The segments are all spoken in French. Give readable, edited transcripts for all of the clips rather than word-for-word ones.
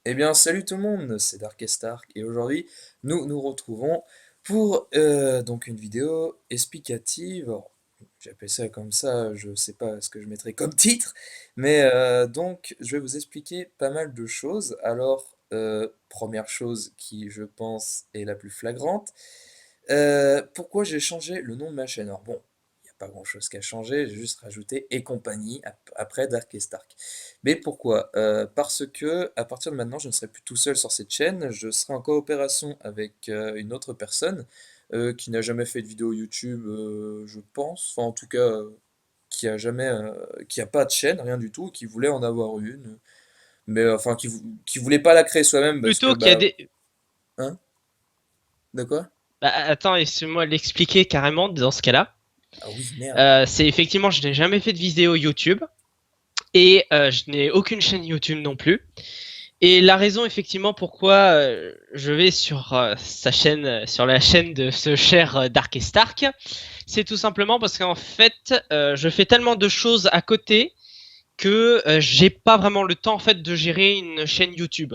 Eh bien, salut tout le monde, c'est Darkest Dark et aujourd'hui nous nous retrouvons pour donc une vidéo explicative. Alors, j'ai appelé ça comme ça, je sais pas ce que je mettrai comme titre, mais donc je vais vous expliquer pas mal de choses. Alors, première chose qui je pense est la plus flagrante, pourquoi j'ai changé le nom de ma chaîne? Alors bon, il n'y a pas grand-chose qui a changé, j'ai juste rajouté et compagnie après Darkest Dark. Mais pourquoi? Parce que à partir de maintenant, je ne serai plus tout seul sur cette chaîne, je serai en coopération avec une autre personne qui n'a jamais fait de vidéo YouTube, je pense, enfin en tout cas qui a jamais, qui a pas de chaîne, rien du tout, qui voulait en avoir une, mais enfin qui voulait pas la créer soi-même parce que Plutôt qu'il y a bah, des... hein, de quoi? Bah, attends, laisse-moi l'expliquer carrément dans ce cas-là. Ah oui, merde. C'est effectivement, je n'ai jamais fait de vidéo YouTube et je n'ai aucune chaîne YouTube non plus. Et la raison effectivement pourquoi je vais sur sa chaîne, sur la chaîne de ce cher Darkest Stark, c'est tout simplement parce qu'en fait, je fais tellement de choses à côté que j'ai pas vraiment le temps en fait de gérer une chaîne YouTube.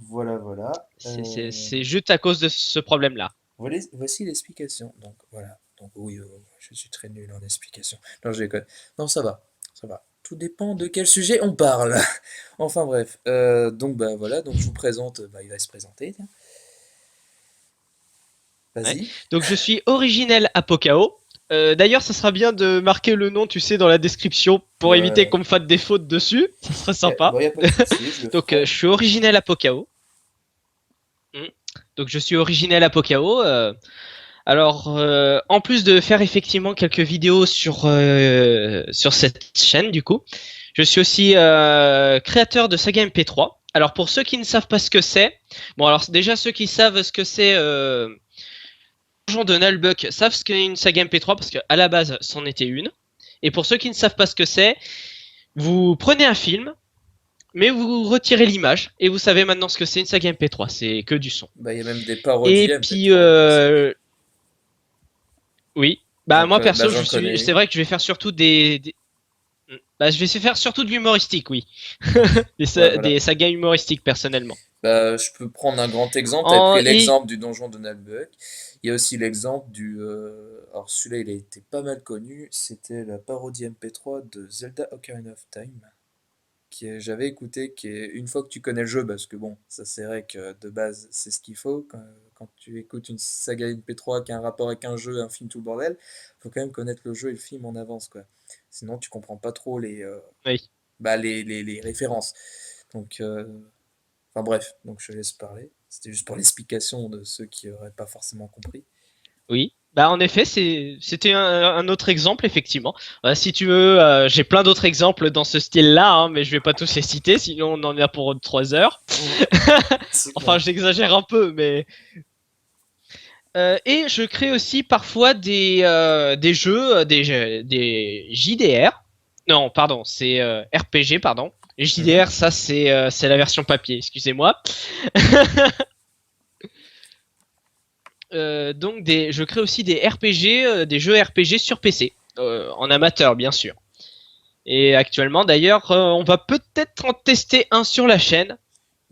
Voilà, voilà. C'est juste à cause de ce problème-là. Voici l'explication. Donc voilà. Donc oui, je suis très nul en explication. Non, je déconne. Non, ça va, ça va. Tout dépend de quel sujet on parle. Enfin bref. Donc bah voilà. Donc je vous présente. Bah, il va se présenter. Tiens. Ouais. Vas-y. Donc je suis originel à Pocao. D'ailleurs, ça sera bien de marquer le nom, tu sais, dans la description pour éviter Ouais. qu'on me fasse des fautes dessus. Ça serait sympa. Bon, y a pas de souci, je le Donc ferai. je suis originel à Pocao. Mm. Donc je suis originel à Pocao. Alors, en plus de faire effectivement quelques vidéos sur cette chaîne, du coup, je suis aussi créateur de Saga MP3. Alors pour ceux qui ne savent pas ce que c'est, bon alors déjà ceux qui savent ce que c'est gens de Nullbuck savent ce qu'est une saga MP3 parce qu'à la base, c'en était une. Et pour ceux qui ne savent pas ce que c'est, vous prenez un film, mais vous retirez l'image et vous savez maintenant ce que c'est une saga MP3. C'est que du son. Bah, il y a même des parodies Et puis, MP3 en plus. oui. Bah moi Bah, perso, j'en connais c'est une. vrai que je vais faire surtout bah, je vais faire surtout de l'humoristique, oui. Oui. Ouais, voilà. Des sagas humoristiques personnellement. Bah, je peux prendre un grand exemple. Tu avais pris Et l'exemple du donjon de Nalbuck. Il y a aussi l'exemple du. Alors, celui-là, il a été pas mal connu. C'était la parodie MP3 de Zelda Ocarina of Time. J'avais écouté. Qui est, une fois que tu connais le jeu, parce que bon, ça c'est vrai que de base, c'est ce qu'il faut. Quand tu écoutes une saga MP3 qui a un rapport avec un jeu, un film, tout le bordel, faut quand même connaître le jeu et le film en avance, quoi. Sinon, tu comprends pas trop oui. bah, les références. Donc. Enfin bref, donc je te laisse parler. C'était juste pour l'explication de ceux qui n'auraient pas forcément compris. Oui. Bah en effet, c'était un autre exemple effectivement. Si tu veux, j'ai plein d'autres exemples dans ce style-là, hein, mais je vais pas tous les citer, sinon on en a pour 3 heures. Mm, c'est Enfin, clair. j'exagère un peu, mais et je crée aussi parfois des jeux, des JDR. Non, pardon, c'est RPG, pardon. Les Mhm. JDR, ça c'est la version papier, excusez-moi. Donc je crée aussi des RPG, des jeux RPG sur PC, en amateur bien sûr. Et actuellement d'ailleurs, on va peut-être en tester un sur la chaîne,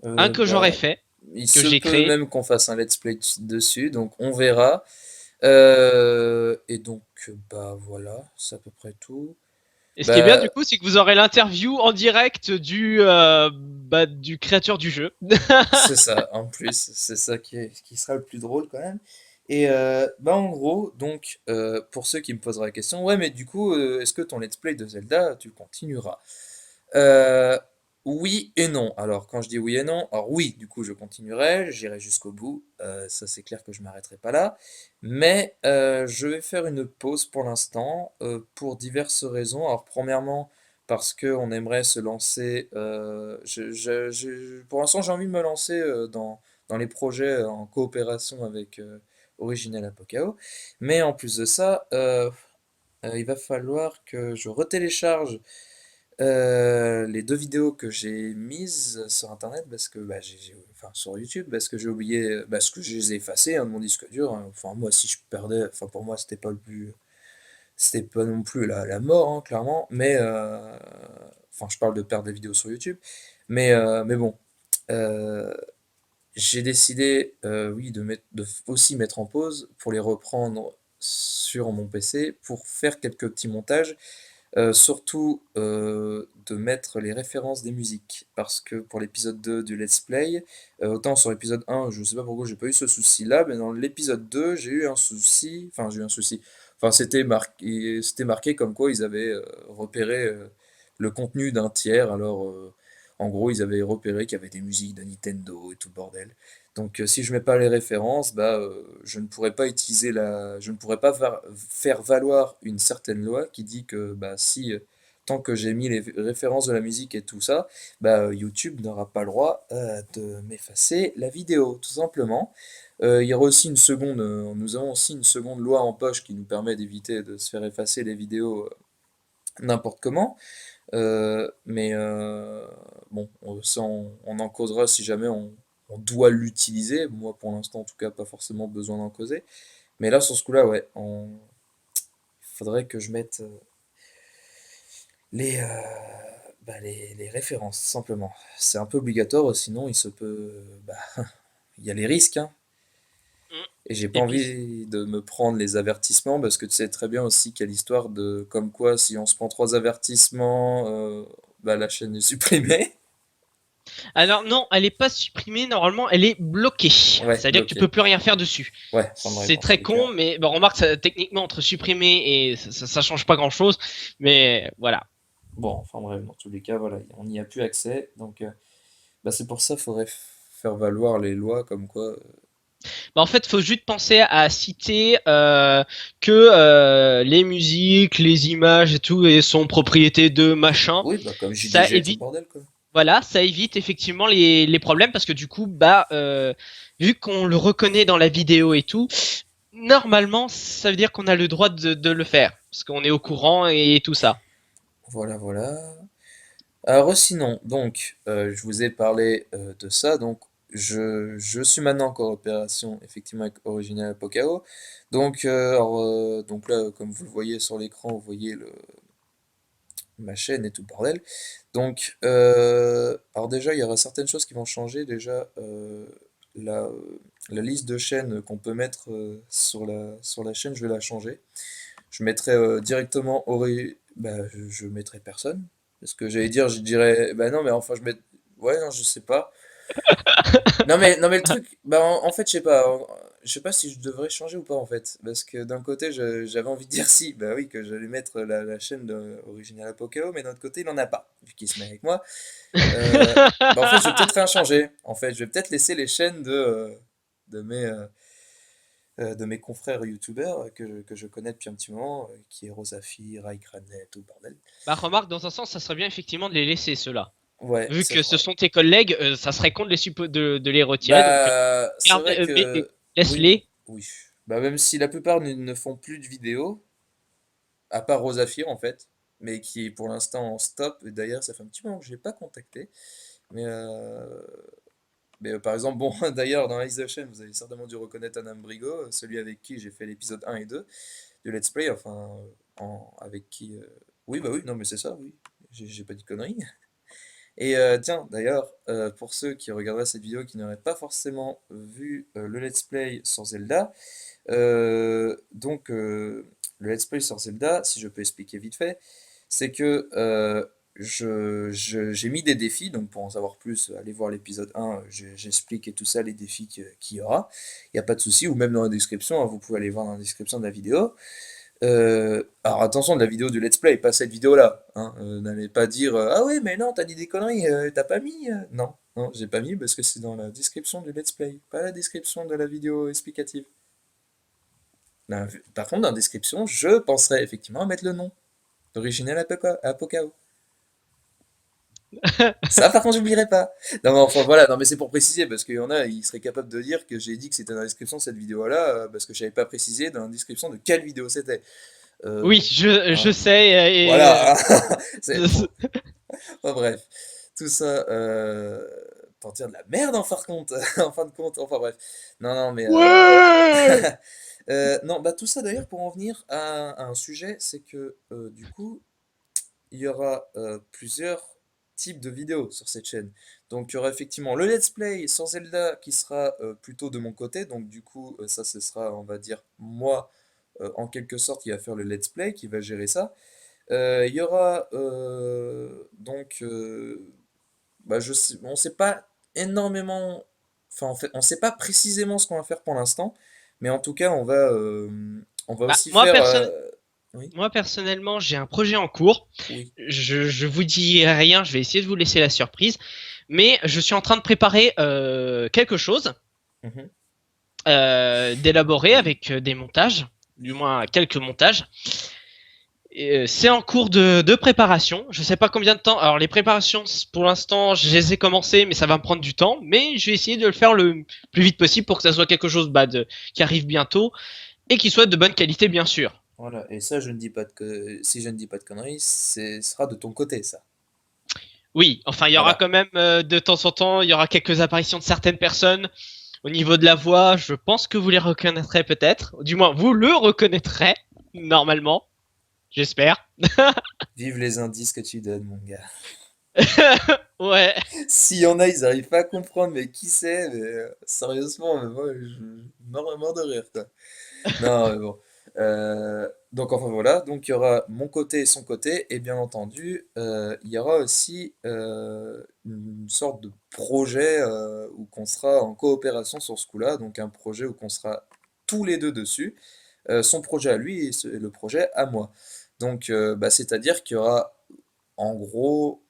un que j'aurais Bah, fait, il que se j'ai peut créé. même qu'on fasse un let's play dessus, donc on verra. Et donc, bah voilà, c'est à peu près tout. Et ce qui est bien du Bah, coup, c'est que vous aurez l'interview en direct du créateur du jeu. c'est ça, en plus, c'est ça qui sera le plus drôle quand même. Et bah en gros, donc, pour ceux qui me poseraient la question, ouais, mais du coup, est-ce que ton let's play de Zelda, tu continueras? Euh, oui et non. Alors, quand je dis oui et non, alors oui, du coup, je continuerai, j'irai jusqu'au bout. Ça, c'est clair que je m'arrêterai pas là. Mais je vais faire une pause pour l'instant, pour diverses raisons. Alors, premièrement, parce qu'on aimerait se lancer. Pour l'instant, j'ai envie de me lancer dans les projets en coopération avec Original Apocao. Mais en plus de ça, il va falloir que je retélécharge les deux vidéos que j'ai mises sur internet parce que bah, enfin sur YouTube parce que j'ai oublié parce que je les ai effacées hein, de mon disque dur hein. Enfin moi si je perdais enfin pour moi c'était pas le plus c'était pas non plus la mort hein, clairement mais enfin je parle de perdre des vidéos sur YouTube mais bon euh, j'ai décidé, oui, aussi mettre en pause pour les reprendre sur mon PC pour faire quelques petits montages. Surtout de mettre les références des musiques. Parce que pour l'épisode 2 du Let's Play, autant sur l'épisode 1, je sais pas pourquoi j'ai pas eu ce souci-là, mais dans l'épisode 2, j'ai eu un souci. Enfin, j'ai eu un souci. Enfin, c'était marqué comme quoi ils avaient repéré le contenu d'un tiers. Alors, en gros, ils avaient repéré qu'il y avait des musiques de Nintendo et tout le bordel. Donc, si je mets pas les références, bah, je ne pourrais pas faire valoir une certaine loi qui dit que bah, si tant que j'ai mis les références de la musique et tout ça, bah, YouTube n'aura pas le droit de m'effacer la vidéo, tout simplement. Il y aura aussi nous avons aussi une seconde loi en poche qui nous permet d'éviter de se faire effacer les vidéos n'importe comment. Mais bon, on en causera si jamais on doit l'utiliser. Moi, pour l'instant, en tout cas, pas forcément besoin d'en causer. Mais là, sur ce coup-là, ouais, il faudrait que je mette les, les références, simplement. C'est un peu obligatoire, sinon il se peut, il y a les risques, hein. Mm. Et j'ai pas Et puis, envie de me prendre les avertissements parce que tu sais très bien aussi qu'il y a l'histoire de comme quoi si on se prend 3 avertissements, bah, la chaîne est supprimée. alors non, elle est pas supprimée, normalement, elle est bloquée. Ouais, C'est-à-dire que tu peux bloqué. plus rien faire dessus. Ouais, enfin bref, C'est dans tous très les con, cas. mais bon, remarque, ça, techniquement, entre supprimer et ça change pas grand-chose. Mais voilà. Bon, enfin bref, dans tous les cas, voilà, on n'y a plus accès. Donc, bah, c'est pour ça qu'il faudrait faire valoir les lois comme quoi. Bah, en fait, faut juste penser à citer que les musiques, les images et tout et sont propriété de machin. Oui, bah, comme Ça JDG et tout le évite, bordel, quoi. voilà, ça évite effectivement les problèmes parce que du coup, bah, vu qu'on le reconnaît dans la vidéo et tout, normalement, ça veut dire qu'on a le droit de le faire parce qu'on est au courant et tout ça. Voilà, voilà. Alors sinon, donc, je vous ai parlé de ça, donc je suis maintenant en coopération effectivement avec Original Pokao. Donc, donc là, comme vous le voyez sur l'écran, vous voyez ma chaîne et tout le bordel. Donc, alors déjà, il y aura certaines choses qui vont changer. Déjà, la liste de chaînes qu'on peut mettre sur sur la chaîne, je vais la changer. Je mettrai directement je mettrai personne. Parce que j'allais dire, je dirais, bah non, mais enfin, ouais, non, je sais pas. Non, mais le truc, bah en fait, je sais pas si je devrais changer ou pas, en fait. Parce que d'un côté, j'avais envie de dire si, bah oui, que j'allais mettre la chaîne de Original Apokao, mais d'un autre côté, il en a pas, vu qu'il se met avec moi. Bah en fait, je vais peut-être rien changer. En fait, je vais peut-être laisser les chaînes de mes, euh, de mes confrères youtubeurs que je connais depuis un petit moment, qui est Rosafi, Raikranet, tout le bordel. Bah, remarque, dans un sens, ça serait bien effectivement de les laisser ceux-là. Ouais, Vu c'est que ce vrai. sont tes collègues, ça serait con de les retirer. Donc, C'est vrai que oui, laisse-les. oui. Bah même si la plupart ne font plus de vidéos, à part Rosafir en fait, mais qui est pour l'instant en stop. Et d'ailleurs, ça fait un petit moment que je l'ai pas contacté. Mais, par exemple, bon, d'ailleurs, dans la liste de chaîne, vous avez certainement dû reconnaître Anam Brigo, celui avec qui j'ai fait l'épisode 1 et 2 de Let's Play, enfin, avec qui. Oui, bah oui, non, mais c'est ça, oui. J'ai pas dit de conneries. Et tiens, d'ailleurs, pour ceux qui regarderaient cette vidéo qui n'auraient pas forcément vu le let's play sur Zelda, le let's play sur Zelda, si je peux expliquer vite fait, c'est que j'ai mis des défis, donc pour en savoir plus, allez voir l'épisode 1, j'explique et tout ça, les défis qu'il y aura. Il n'y a pas de souci, ou même dans la description, hein, vous pouvez aller voir dans la description de la vidéo. Alors attention de la vidéo du let's play, pas cette vidéo-là, hein. N'allez pas dire ah ouais mais non t'as dit des conneries, t'as pas mis. Non, non j'ai pas mis parce que c'est dans la description du let's play, pas la description de la vidéo explicative. Par contre dans la description je penserais effectivement à mettre le nom d'Original Apocao. Ça par contre j'oublierai pas. Non mais enfin voilà, non mais c'est pour préciser parce qu'il y en a, ils seraient capables de dire que j'ai dit que c'était dans la description de cette vidéo-là parce que je n'avais pas précisé dans la description de quelle vidéo c'était. Oui, Bon, je hein. sais. Voilà, hein. Bon. Enfin bref, tout ça pour dire de la merde en fin de compte, en fin de compte, enfin bref. Non, non, mais Ouais. non, bah tout ça d'ailleurs pour en venir à un sujet, c'est que du coup, il y aura plusieurs types de vidéos sur cette chaîne. Donc il y aura effectivement le let's play sur Zelda qui sera plutôt de mon côté, donc du coup ça ce sera on va dire moi en quelque sorte qui va faire le let's play, qui va gérer ça. Il y aura donc bah, on sait pas énormément, enfin en fait, on sait pas précisément ce qu'on va faire pour l'instant, mais en tout cas, on va Bah, aussi faire, oui, moi, personnellement, j'ai un projet en cours. oui, Je vous dis rien, je vais essayer de vous laisser la surprise. Mais je suis en train de préparer quelque chose mhm, d'élaboré avec des montages, du moins quelques montages. C'est en cours de préparation. Je sais pas combien de temps. Alors les préparations, pour l'instant, je les ai commencées, mais ça va me prendre du temps. Mais je vais essayer de le faire le plus vite possible pour que ça soit quelque chose qui arrive bientôt et qui soit de bonne qualité, bien sûr. voilà. Et ça, je ne dis pas si je ne dis pas de conneries, ce sera de ton côté, ça. Oui, enfin, il y aura Voilà. quand même de temps en temps, il y aura quelques apparitions de certaines personnes. Au niveau de la voix, je pense que vous les reconnaîtrez peut-être. Du moins, vous le reconnaîtrez, normalement. J'espère. Vive les indices que tu donnes, mon gars. Ouais. S'il y en a, ils arrivent pas à comprendre, mais qui c'est, mais sérieusement, mais moi, je meurs de rire, quoi. Non, mais bon. Donc enfin voilà, donc il y aura mon côté et son côté, et bien entendu, il y aura aussi une sorte de projet où qu'on sera en coopération sur ce coup-là, donc un projet où qu'on sera tous les deux dessus, son projet à lui et le projet à moi. Donc bah, c'est-à-dire qu'il y aura en gros,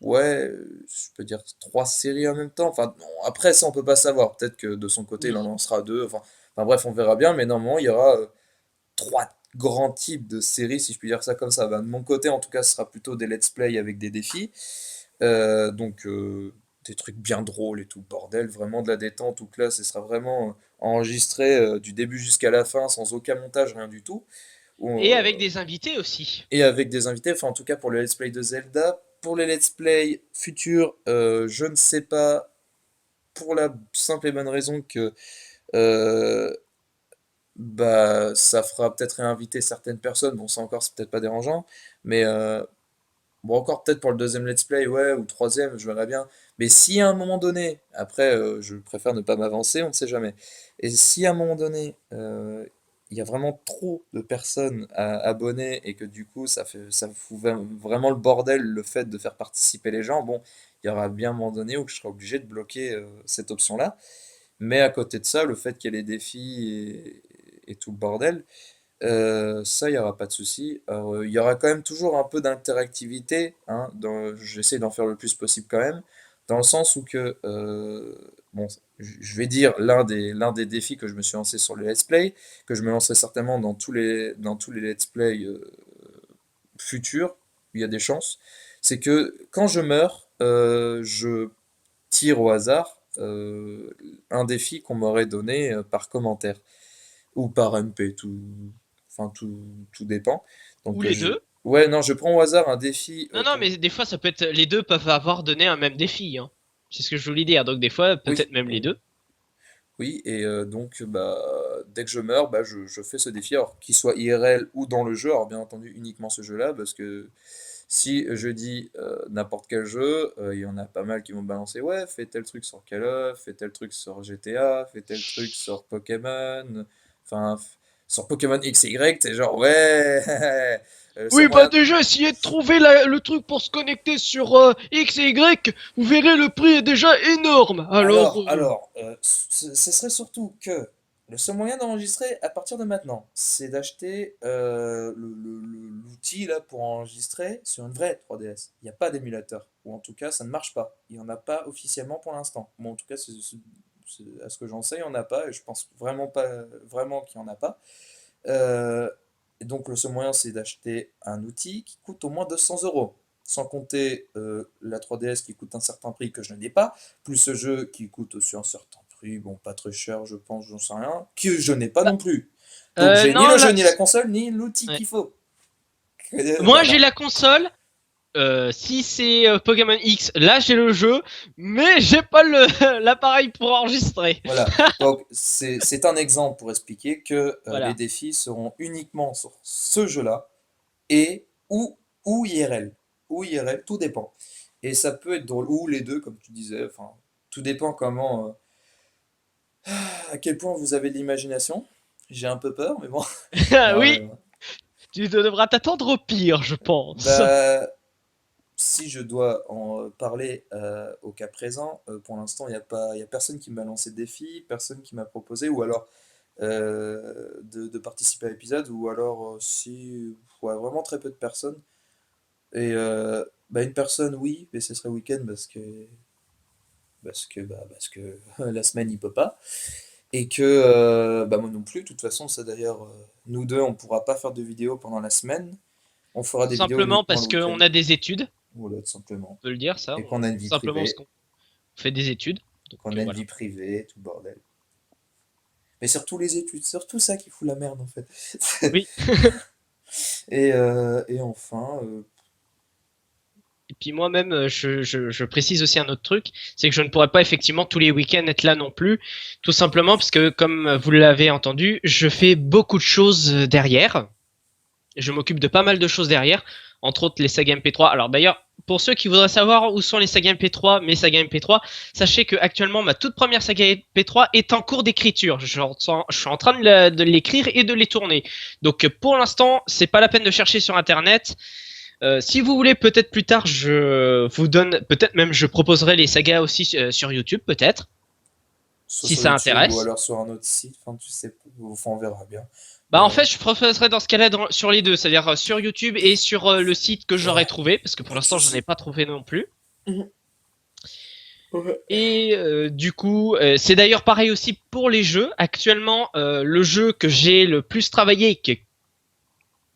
ouais, je peux dire trois séries en même temps. Enfin, non, après ça on peut pas savoir. Peut-être que de son côté il en Oui. lancera deux. Enfin bref, on verra bien. Mais normalement il y aura trois grands types de séries, si je puis dire ça comme ça. Ben, de mon côté en tout cas, ce sera plutôt des let's play avec des défis. Donc des trucs bien drôles et tout le bordel, vraiment de la détente. Tout là, ce sera vraiment enregistré du début jusqu'à la fin, sans aucun montage, rien du tout. Où, Et avec des invités aussi. et avec des invités, enfin en tout cas pour le let's play de Zelda. Pour les let's play futurs, je ne sais pas, pour la simple et bonne raison que euh, bah, ça fera peut-être réinviter certaines personnes. Bon, ça encore, c'est peut-être pas dérangeant, mais bon, encore peut-être pour le deuxième let's play, ouais, ou le troisième, je verrai bien. Mais si à un moment donné, après, je préfère ne pas m'avancer, on ne sait jamais. Et si à un moment donné, il y a vraiment trop de personnes à abonner et que du coup, ça fout vraiment le bordel, le fait de faire participer les gens, bon, il y aura bien un moment donné où je serai obligé de bloquer cette option-là. Mais à côté de ça, le fait qu'il y ait les défis et tout le bordel, ça, il n'y aura pas de souci. Alors, il y aura quand même toujours un peu d'interactivité, hein, j'essaie d'en faire le plus possible quand même, dans le sens où que, bon, je vais dire l'un des défis que je me suis lancé sur le let's play, que je me lancerai certainement dans tous les let's play futurs, il y a des chances, c'est que quand je meurs, je tire au hasard un défi qu'on m'aurait donné par commentaire ou par MP, enfin tout dépend. Ou Donc les deux. ouais, non, je prends au hasard un défi Non, non, mais des fois, ça peut être. Les deux peuvent avoir donné un même défi, hein. C'est ce que je voulais dire. Donc, des fois, oui, peut-être même les oui, deux. oui, et donc bah dès que je meurs, bah je fais ce défi, alors qu'il soit IRL ou dans le jeu, alors bien entendu uniquement ce jeu-là, parce que si je dis n'importe quel jeu, il y en a pas mal qui vont me balancer, ouais, fais tel truc sur Call of, fais tel truc sur GTA, fais tel truc sur Pokémon, enfin, sur Pokémon X et Y, t'es genre, ouais, le seul Oui, bah moyen. déjà, essayez de trouver le truc pour se connecter sur X et Y. Vous verrez, le prix est déjà énorme. Alors, Ce serait surtout que le seul moyen d'enregistrer à partir de maintenant, c'est d'acheter l'outil là pour enregistrer sur une vraie 3DS. Il n'y a pas d'émulateur, ou en tout cas ça ne marche pas. Il n'y en a pas officiellement pour l'instant. Bon, en tout cas, à ce que j'en sais, il n'y en a pas, et je pense vraiment pas vraiment qu'il n'y en a pas. Euh, et donc le seul moyen, c'est d'acheter un outil qui coûte au moins 200 euros. Sans compter la 3DS qui coûte un certain prix que je n'ai pas, plus ce jeu qui coûte aussi un certain prix, bon, pas très cher, je pense, j'en sais rien, que je n'ai pas bah, non plus. Donc j'ai ni non, le jeu, là. ni la console, ni l'outil Ouais. qu'il faut. Moi, j'ai Voilà. la console. Si c'est Pokémon X, là j'ai le jeu, mais j'ai pas le l'appareil pour enregistrer. Voilà. Donc c'est un exemple pour expliquer que les Voilà. défis seront uniquement sur ce jeu-là et ou IRL. ou IRL, tout dépend. Et ça peut être drôle, ou les deux, comme tu disais, enfin, tout dépend comment, à quel point vous avez de l'imagination. J'ai un peu peur, mais bon. Ah Non, oui, mais bon. tu devras t'attendre au pire, je pense. Bah, si je dois en parler au cas présent, pour l'instant, il y a personne qui m'a lancé de défi, personne qui m'a proposé, ou alors de participer à l'épisode, ou alors si, ouais, vraiment très peu de personnes. Et bah, une personne, oui, mais ce serait week-end parce que la semaine, il peut pas. Et que bah, moi non plus, de toute façon, ça d'ailleurs, nous deux, on pourra pas faire de vidéos pendant la semaine. On fera Tout des vidéos simplement uniquement le parce week-end. qu'on a des études, Voilà, tout simplement. on peut le dire ça. Et qu'on a une Tout vie simplement parce privée, qu'on fait des études. Donc qu'on a une voilà. vie privée, tout le bordel. Mais surtout les études, surtout ça qui fout la merde en fait. Oui. Et enfin, Et puis moi-même, je précise aussi un autre truc, c'est que je ne pourrais pas effectivement tous les week-ends être là non plus, tout simplement parce que, comme vous l'avez entendu, je fais beaucoup de choses derrière. Je m'occupe de pas mal de choses derrière, entre autres les sagas MP3. Alors d'ailleurs, pour ceux qui voudraient savoir où sont les sagas MP3, mes sagas MP3, sachez que actuellement ma toute première saga MP3 est en cours d'écriture. Je suis en train de l'écrire et de les tourner. Donc pour l'instant, c'est pas la peine de chercher sur internet. Si vous voulez, peut-être plus tard, je vous donne, peut-être même je proposerai les sagas aussi sur YouTube, peut-être, soit si sur ça YouTube ou intéresse. alors sur un autre site, enfin tu sais, enfin, on verra bien. Bah Mais en fait, je proposerai dans ce cas-là sur les deux, c'est-à-dire sur YouTube et sur le site que j'aurais ouais, trouvé, parce que pour pas de l'instant, je n'en ai soucis. pas trouvé non plus. Mhm. Ouais. Et du coup, c'est d'ailleurs pareil aussi pour les jeux. Actuellement, le jeu que j'ai le plus travaillé, que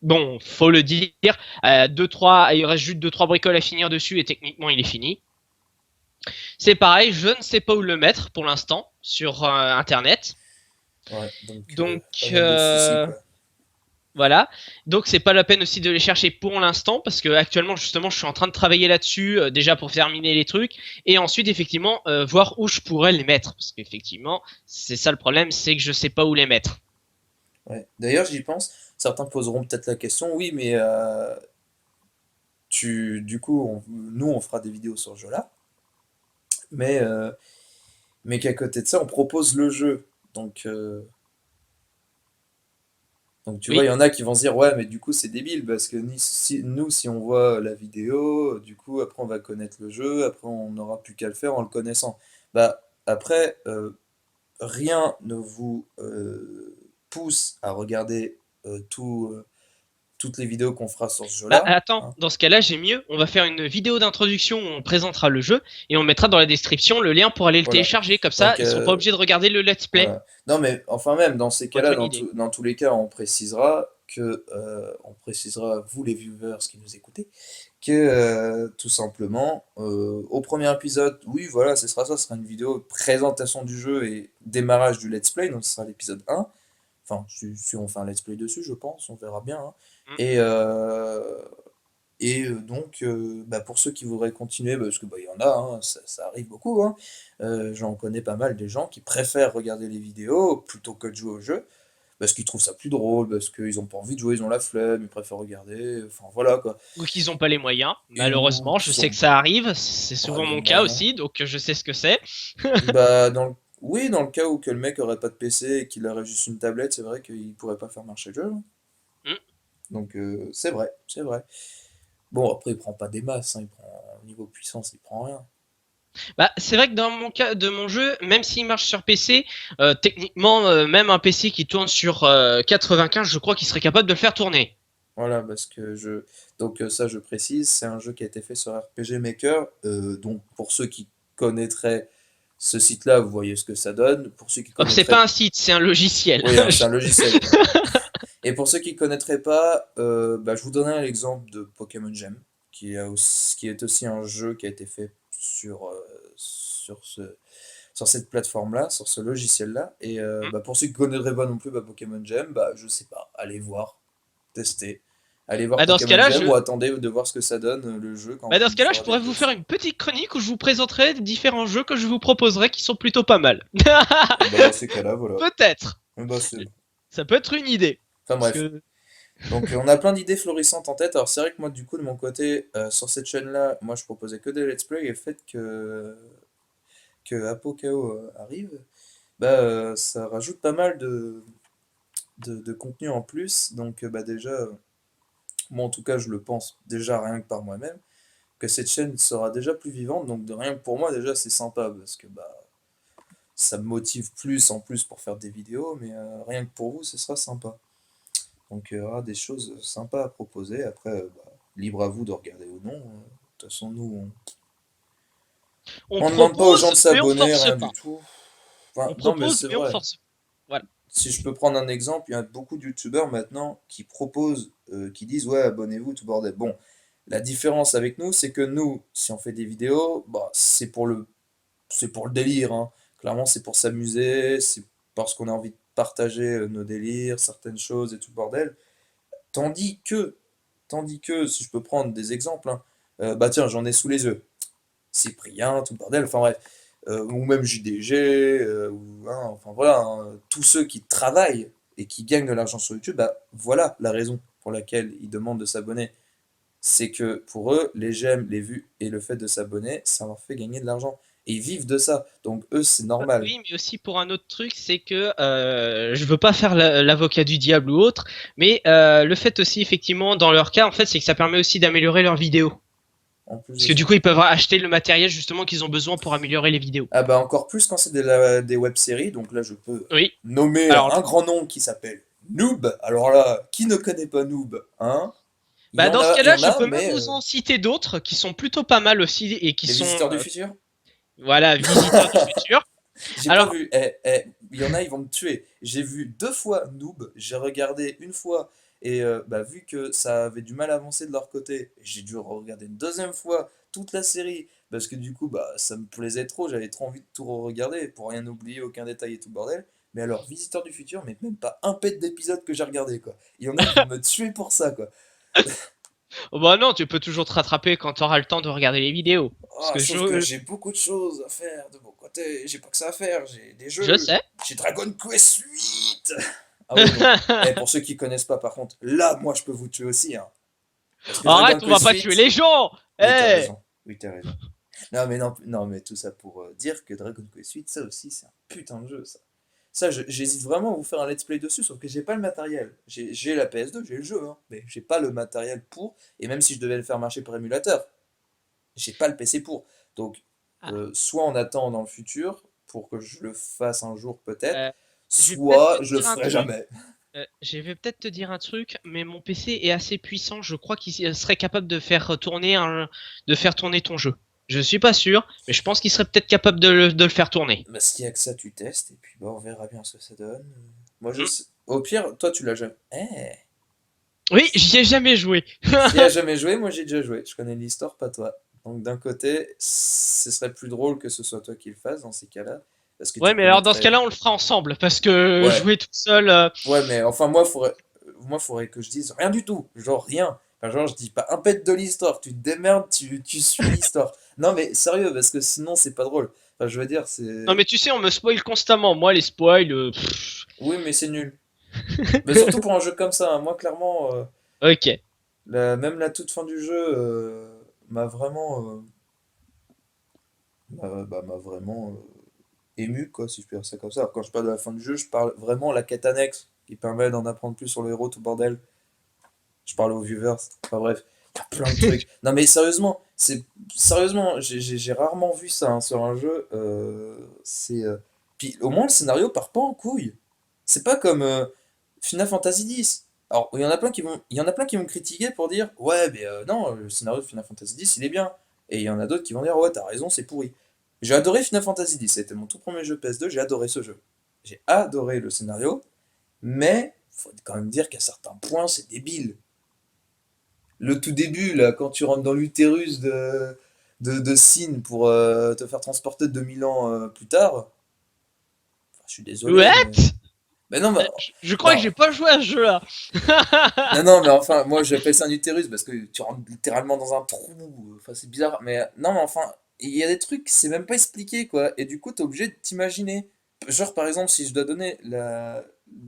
bon, faut le dire, deux trois, il reste juste deux trois bricoles à finir dessus et techniquement il est fini. C'est pareil, je ne sais pas où le mettre pour l'instant sur internet. Ouais, donc Donc pas mal de soucis quoi. voilà. Donc c'est pas la peine aussi de les chercher pour l'instant parce que actuellement justement je suis en train de travailler là-dessus déjà pour terminer les trucs et ensuite effectivement voir où je pourrais les mettre parce qu'effectivement c'est ça le problème, c'est que je sais pas où les mettre. Ouais. D'ailleurs, j'y pense. Certains poseront peut-être la question, oui, mais du coup, nous, on fera des vidéos sur ce jeu-là, mais, euh, mais qu'à côté de ça, on propose le jeu. Donc, euh, donc tu vois, il y Oui. en a qui vont se dire, ouais, mais du coup, c'est débile, parce que nous, si on voit la vidéo, du coup, après, on va connaître le jeu, après, on n'aura plus qu'à le faire en le connaissant. Bah, après, rien ne vous pousse à regarder toutes les vidéos qu'on fera sur ce Bah jeu-là, attends, hein. dans ce cas-là j'ai mieux, on va faire une vidéo d'introduction où on présentera le jeu et on mettra dans la description le lien pour aller le Voilà. télécharger comme ça Donc, ils seront pas obligés de regarder le let's play. voilà. Non, mais enfin, même dans ces Pour être cas-là, une idée. dans tous les cas, on précisera, vous les viewers qui nous écoutez, que tout simplement, au premier épisode, oui, voilà, ce sera une vidéo présentation du jeu et démarrage du let's play, donc ce sera l'épisode 1. Enfin, si on fait un let's play dessus, je pense, on verra bien, hein. Mm. Et, donc, bah, pour ceux qui voudraient continuer, parce que bah, il y en a, hein, ça arrive beaucoup, hein. J'en connais pas mal des gens qui préfèrent regarder les vidéos plutôt que de jouer au jeu, parce qu'ils trouvent ça plus drôle, parce qu'ils ont pas envie de jouer, ils ont la flemme, ils préfèrent regarder, enfin voilà quoi. Ou qu'ils ont pas les moyens, Ou malheureusement, je qui sais sont que ça arrive, c'est pas souvent les mon cas moyens. aussi, donc je sais ce que c'est. Bah, oui, dans le cas où que le mec aurait pas de PC et qu'il aurait juste une tablette, c'est vrai qu'il pourrait pas faire marcher le jeu, hein. Mm. Donc, c'est vrai, c'est vrai. Bon, après, il prend pas des masses, hein, il prend, au niveau puissance, il prend rien. Bah, c'est vrai que dans mon cas de mon jeu, même s'il marche sur PC, techniquement, même un PC qui tourne sur 95, je crois qu'il serait capable de le faire tourner. Voilà, donc ça, je précise, c'est un jeu qui a été fait sur RPG Maker. Donc, pour ceux qui connaîtraient ce site-là, vous voyez ce que ça donne. Pour ceux qui Oh, c'est pas connaîtraient, un site, c'est un logiciel. oui, hein, c'est un logiciel. Et pour ceux qui connaîtraient pas, bah, je vous donnerai l'exemple de Pokémon Gem, qui est aussi un jeu qui a été fait sur cette plateforme-là, sur ce logiciel-là. Et Mm. bah, pour ceux qui connaîtraient pas non plus bah, Pokémon Gem, bah, je sais pas, allez voir, tester. Allez voir Bah, dans ce Pokémon cas-là, Gem ou attendez de voir ce que ça donne le jeu quand dans ce il cas-là, fera je des pourrais vous vidéos faire dessus. une petite chronique où je vous présenterai différents jeux que je vous proposerai qui sont plutôt pas mal. Et bah dans ces cas-là, voilà. Peut-être. Et bah, c'est bon. Ça peut être une idée. Enfin Parce bref. que Donc on a plein d'idées florissantes en tête. Alors c'est vrai que moi du coup de mon côté, sur cette chaîne-là, moi je proposais que des let's play et le fait que Apokao arrive, bah ça rajoute pas mal de contenu en plus. Donc bah déjà, moi en tout cas je le pense déjà rien que par moi-même, que cette chaîne sera déjà plus vivante. Donc de rien que pour moi déjà c'est sympa parce que bah ça me motive plus en plus pour faire des vidéos, mais rien que pour vous ce sera sympa. Donc il y aura des choses sympas à proposer. Après, bah, libre à vous de regarder ou non. De toute façon, nous, On on ne demande pas aux gens propose, de mais on s'abonner, force rien pas. du tout. Enfin, On non, mais propose, c'est mais on vrai. force pas. Voilà. Si je peux prendre un exemple, il y a beaucoup de youtubeurs maintenant qui proposent, qui disent ouais, abonnez-vous, tout bordel. Bon, la différence avec nous, c'est que nous, si on fait des vidéos, bah, c'est pour le délire, hein. Clairement, c'est pour s'amuser, c'est parce qu'on a envie de partager nos délires, certaines choses et tout le bordel. Tandis que, tandis que, si je peux prendre des exemples, hein, bah tiens, j'en ai sous les yeux. Cyprien, tout le bordel, enfin bref, ou même JDG, enfin voilà, hein, tous ceux qui travaillent et qui gagnent de l'argent sur YouTube, bah voilà la raison pour laquelle ils demandent de s'abonner. C'est que pour eux, les j'aime, les vues et le fait de s'abonner, ça leur fait gagner de l'argent. Et ils vivent de ça. Donc eux, c'est normal. Oui, mais aussi pour un autre truc, c'est que je veux pas faire l'avocat du diable ou autre, mais le fait aussi, effectivement, dans leur cas, en fait, c'est que ça permet aussi d'améliorer leurs vidéos. En plus Parce de que du ça. coup, ils peuvent acheter le matériel justement qu'ils ont besoin pour améliorer les vidéos. Ah bah encore plus quand c'est des web-séries, donc là je peux Oui. nommer Alors, un grand nom qui s'appelle Noob. Alors là, qui ne connaît pas Noob, hein? bah dans ce Il y cas-là, en je a, peux même mais vous en citer d'autres qui sont plutôt pas mal aussi et qui les sont, visiteurs du futur, voilà, visiteurs du futur. j'ai pas Alors, vu. Il y en a, ils vont me tuer. J'ai vu deux fois Noob, j'ai regardé une fois, et bah, vu que ça avait du mal à avancer de leur côté, j'ai dû regarder une deuxième fois toute la série, parce que du coup, bah, ça me plaisait trop, j'avais trop envie de tout regarder pour rien oublier, aucun détail et tout le bordel. Mais alors, Visiteurs du futur, mais même pas un pet d'épisode que j'ai regardé, quoi. Il y en a, ils vont me tuer pour ça, quoi. oh bah non, tu peux toujours te rattraper quand tu auras le temps de regarder les vidéos. Parce Ah, que sauf que j'ai beaucoup de choses à faire de mon côté. J'ai pas que ça à faire, j'ai des je jeux. sais. J'ai Dragon Quest 8. Ah oui, donc, pour ceux qui connaissent pas, par contre, là, moi, je peux vous tuer aussi, hein. Parce que Dragon Arrête, on va Quest pas tuer 8, les gens. oui, t'as Eh. raison. Oui, t'as raison. Non, mais non, non, mais tout ça pour dire que Dragon Quest 8, ça aussi, c'est un putain de jeu, ça. Ça, j'hésite vraiment à vous faire un let's play dessus, sauf que j'ai pas le matériel. J'ai la PS2, j'ai le jeu, hein, mais j'ai pas le matériel pour. Et même si je devais le faire marcher par émulateur, j'ai pas le PC pour. Donc, Ah, soit on attend dans le futur pour que je le fasse un jour peut-être, euh, je vais peut-être te soit je le dire un ferai truc. jamais. Je vais peut-être te dire un truc, mais mon PC est assez puissant. Je crois qu'il serait capable de faire tourner de faire tourner ton jeu. Je suis pas sûr, mais je pense qu'il serait peut-être capable de le faire tourner. Bah, s'il y a que ça, tu testes, et puis bah, on verra bien ce que ça donne. Moi, je Hmm. sais. Au pire, toi, tu l'as jamais. Eh, Oui, j'y ai jamais joué. qui a jamais joué, moi j'ai déjà joué. Je connais l'histoire, pas toi. Donc d'un côté, ce serait plus drôle que ce soit toi qui le fasses dans ces cas-là, parce que Ouais, tu mais alors dans ce connaîtrais. cas-là, on le fera ensemble parce que Ouais, jouer tout seul. ouais, mais enfin moi, faudrait que je dise rien du tout, genre rien. Enfin, genre, je dis pas un pet de l'histoire, tu te démerdes, tu suis l'histoire. Non, mais sérieux, parce que sinon c'est pas drôle. Enfin, je veux dire, Non, c'est. mais tu sais, on me spoil constamment. Moi, les spoils. Oui, mais c'est nul. Mais surtout pour un jeu comme ça, hein. Moi, clairement, Ok. même la toute fin du jeu m'a vraiment, m'a vraiment ému, quoi, si je peux dire ça comme ça. Alors, quand je parle de la fin du jeu, je parle vraiment la quête annexe qui permet d'en apprendre plus sur le héros, tout bordel. Je parle aux viewers. Enfin bref, il y a plein de trucs. Non mais sérieusement, j'ai rarement vu ça hein, sur un jeu. Puis au moins le scénario part pas en couille. C'est pas comme Final Fantasy X. Alors il y en a plein qui vont critiquer pour dire ouais mais non le scénario de Final Fantasy X il est bien. Et il y en a d'autres qui vont dire ouais t'as raison c'est pourri. J'ai adoré Final Fantasy X. C'était mon tout premier jeu PS2. J'ai adoré ce jeu. J'ai adoré le scénario, mais faut quand même dire qu'à certains points c'est débile. Le tout début, là, quand tu rentres dans l'utérus de Sin pour te faire transporter 2000 ans plus tard, enfin, je suis désolé, mais. What? Mais non, mais. Je crois que Non, j'ai pas joué à ce jeu-là. non, non, mais enfin, moi j'appelle ça un utérus parce que tu rentres littéralement dans un trou. Enfin, c'est bizarre, mais non, mais enfin, il y a des trucs, c'est même pas expliqué, quoi. Et du coup, t'es obligé de t'imaginer. Genre, par exemple, si je dois donner la.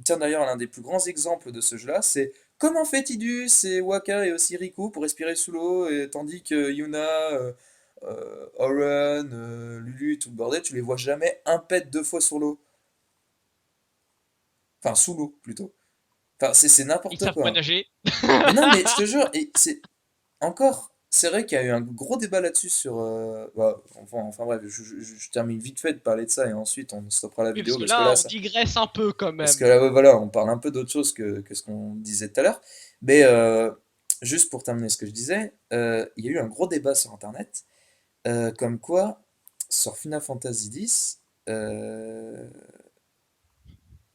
Tiens, d'ailleurs, l'un des plus grands exemples de ce jeu-là, c'est comment fait Tidus et Waka et aussi Riku pour respirer sous l'eau, et tandis que Yuna, Auron, Lulu, tout le bordel, tu les vois jamais un pet deux fois sur l'eau. Enfin, sous l'eau, plutôt. Enfin, c'est Ils n'importe savent pas quoi. nager. Mais non, mais je te jure, et c'est encore, c'est vrai qu'il y a eu un gros débat là-dessus sur. Bah, enfin bref, je termine vite fait de parler de ça et ensuite on stoppera la Oui, parce vidéo que parce que là, là, on digresse un peu quand parce que même. là, ouais, voilà, on parle un peu d'autre chose que ce qu'on disait tout à l'heure. Mais juste pour terminer ce que je disais, il y a eu un gros débat sur Internet, comme quoi, sur Final Fantasy X,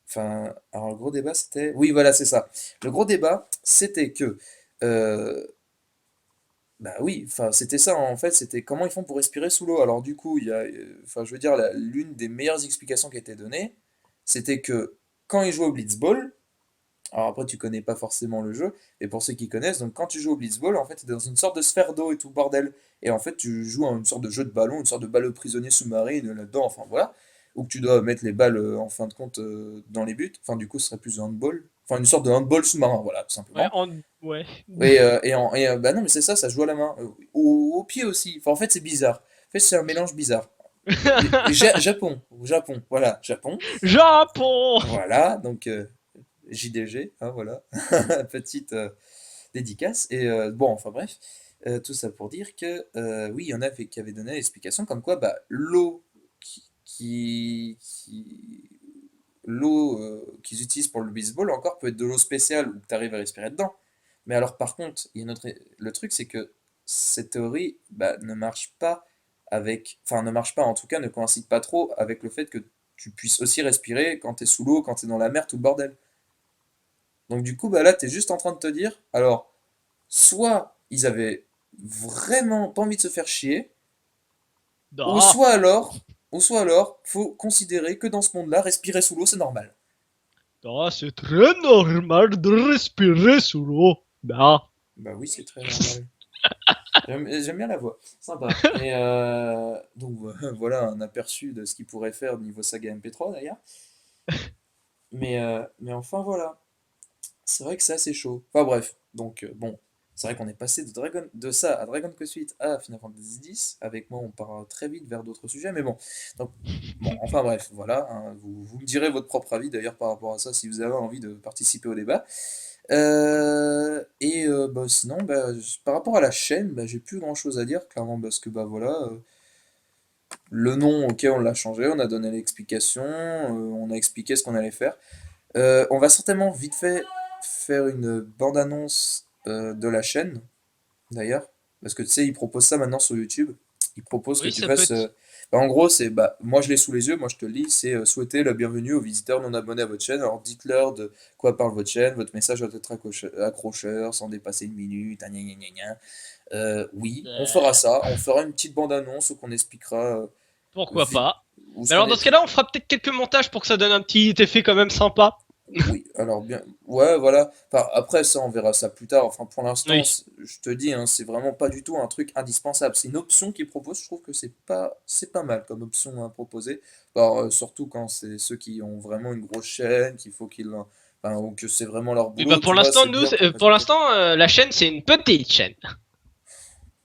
enfin, alors le gros débat c'était. Oui, voilà, c'est ça. Le gros débat, c'était que. euh, Bah oui, enfin c'était ça en fait, c'était comment ils font pour respirer sous l'eau. Alors du coup, il y a, enfin je veux dire, l'une des meilleures explications qui a été donnée, c'était que quand ils jouent au Blitzball, alors après tu connais pas forcément le jeu, mais pour ceux qui connaissent, donc quand tu joues au Blitzball, en fait tu es dans une sorte de sphère d'eau et tout bordel. Et en fait tu joues à une sorte de jeu de ballon, une sorte de balle prisonnier sous-marine là-dedans, enfin voilà, où tu dois mettre les balles en fin de compte dans les buts. Enfin du coup ce serait plus un handball, enfin une sorte de handball sous-marin, voilà, tout Ouais, simplement. ouais. Bah non, mais c'est ça, ça se joue à la main. Au pied aussi. Enfin, en fait, c'est bizarre. En fait, c'est un mélange bizarre. Japon, voilà, Japon. Japon! Voilà, donc JDG, hein, voilà. Petite dédicace. Et bon, enfin bref, tout ça pour dire que oui, il y en avait qui avaient donné l'explication comme quoi bah, l'eau l'eau qu'ils utilisent pour le baseball encore peut être de l'eau spéciale où tu arrives à respirer dedans. Mais alors par contre, il y a le truc c'est que cette théorie bah, ne marche pas avec, enfin ne marche pas en tout cas, ne coïncide pas trop avec le fait que tu puisses aussi respirer quand tu es sous l'eau, quand tu es dans la mer, tout le bordel. Donc du coup, bah là, tu es juste en train de te dire, alors, soit ils avaient vraiment pas envie de se faire chier, ou Non, soit alors, faut considérer que dans ce monde-là, respirer sous l'eau, c'est normal. non, c'est très normal de respirer sous l'eau. Non. Bah oui, c'est très normal. J'aime bien la voix, sympa. Et donc voilà un aperçu de ce qu'il pourrait faire niveau saga MP3 d'ailleurs. Mais enfin voilà, c'est vrai que c'est assez chaud. Enfin bref, donc bon, c'est vrai qu'on est passé de ça à Dragon Quest 8 à Final Fantasy X. Avec moi, on part très vite vers d'autres sujets, mais bon. Donc bon, enfin bref, voilà. Hein, vous me direz votre propre avis d'ailleurs par rapport à ça si vous avez envie de participer au débat. Bah, sinon, bah, par rapport à la chaîne, bah, j'ai plus grand-chose à dire, clairement, parce que bah voilà, le nom, ok, on l'a changé, on a donné l'explication, on a expliqué ce qu'on allait faire. On va certainement vite fait faire une bande-annonce de la chaîne, d'ailleurs, parce que tu sais, ils proposent ça maintenant sur YouTube. Ils proposent que Oui, tu ça peut fasses. être. Bah, en gros, c'est. Bah, moi, je l'ai sous les yeux, moi, je te le lis. C'est souhaiter la bienvenue aux visiteurs non abonnés à votre chaîne. Alors, dites-leur de quoi parle votre chaîne. Votre message doit être accrocheur, sans dépasser une minute. Ah, gna, gna, gna, gna. Oui, on fera ça. On fera une petite bande-annonce où qu'on expliquera Pourquoi vite pas. où ce Mais qu'on alors, dans est. ce cas-là, on fera peut-être quelques montages pour que ça donne un petit effet quand même sympa. Oui, alors bien, ouais, voilà. Enfin, après ça, on verra ça plus tard. Enfin, pour l'instant, Oui. je te dis, hein, c'est vraiment pas du tout un truc indispensable. C'est une option qu'ils proposent. Je trouve que c'est pas mal comme option à proposer. Alors, surtout quand c'est ceux qui ont vraiment une grosse chaîne, qu'il faut qu'ils, enfin, ou que c'est vraiment leur Oui, bah boulot, pour tu vois, l'instant, c'est dur pour pour présenter. l'instant, la chaîne, c'est une petite chaîne.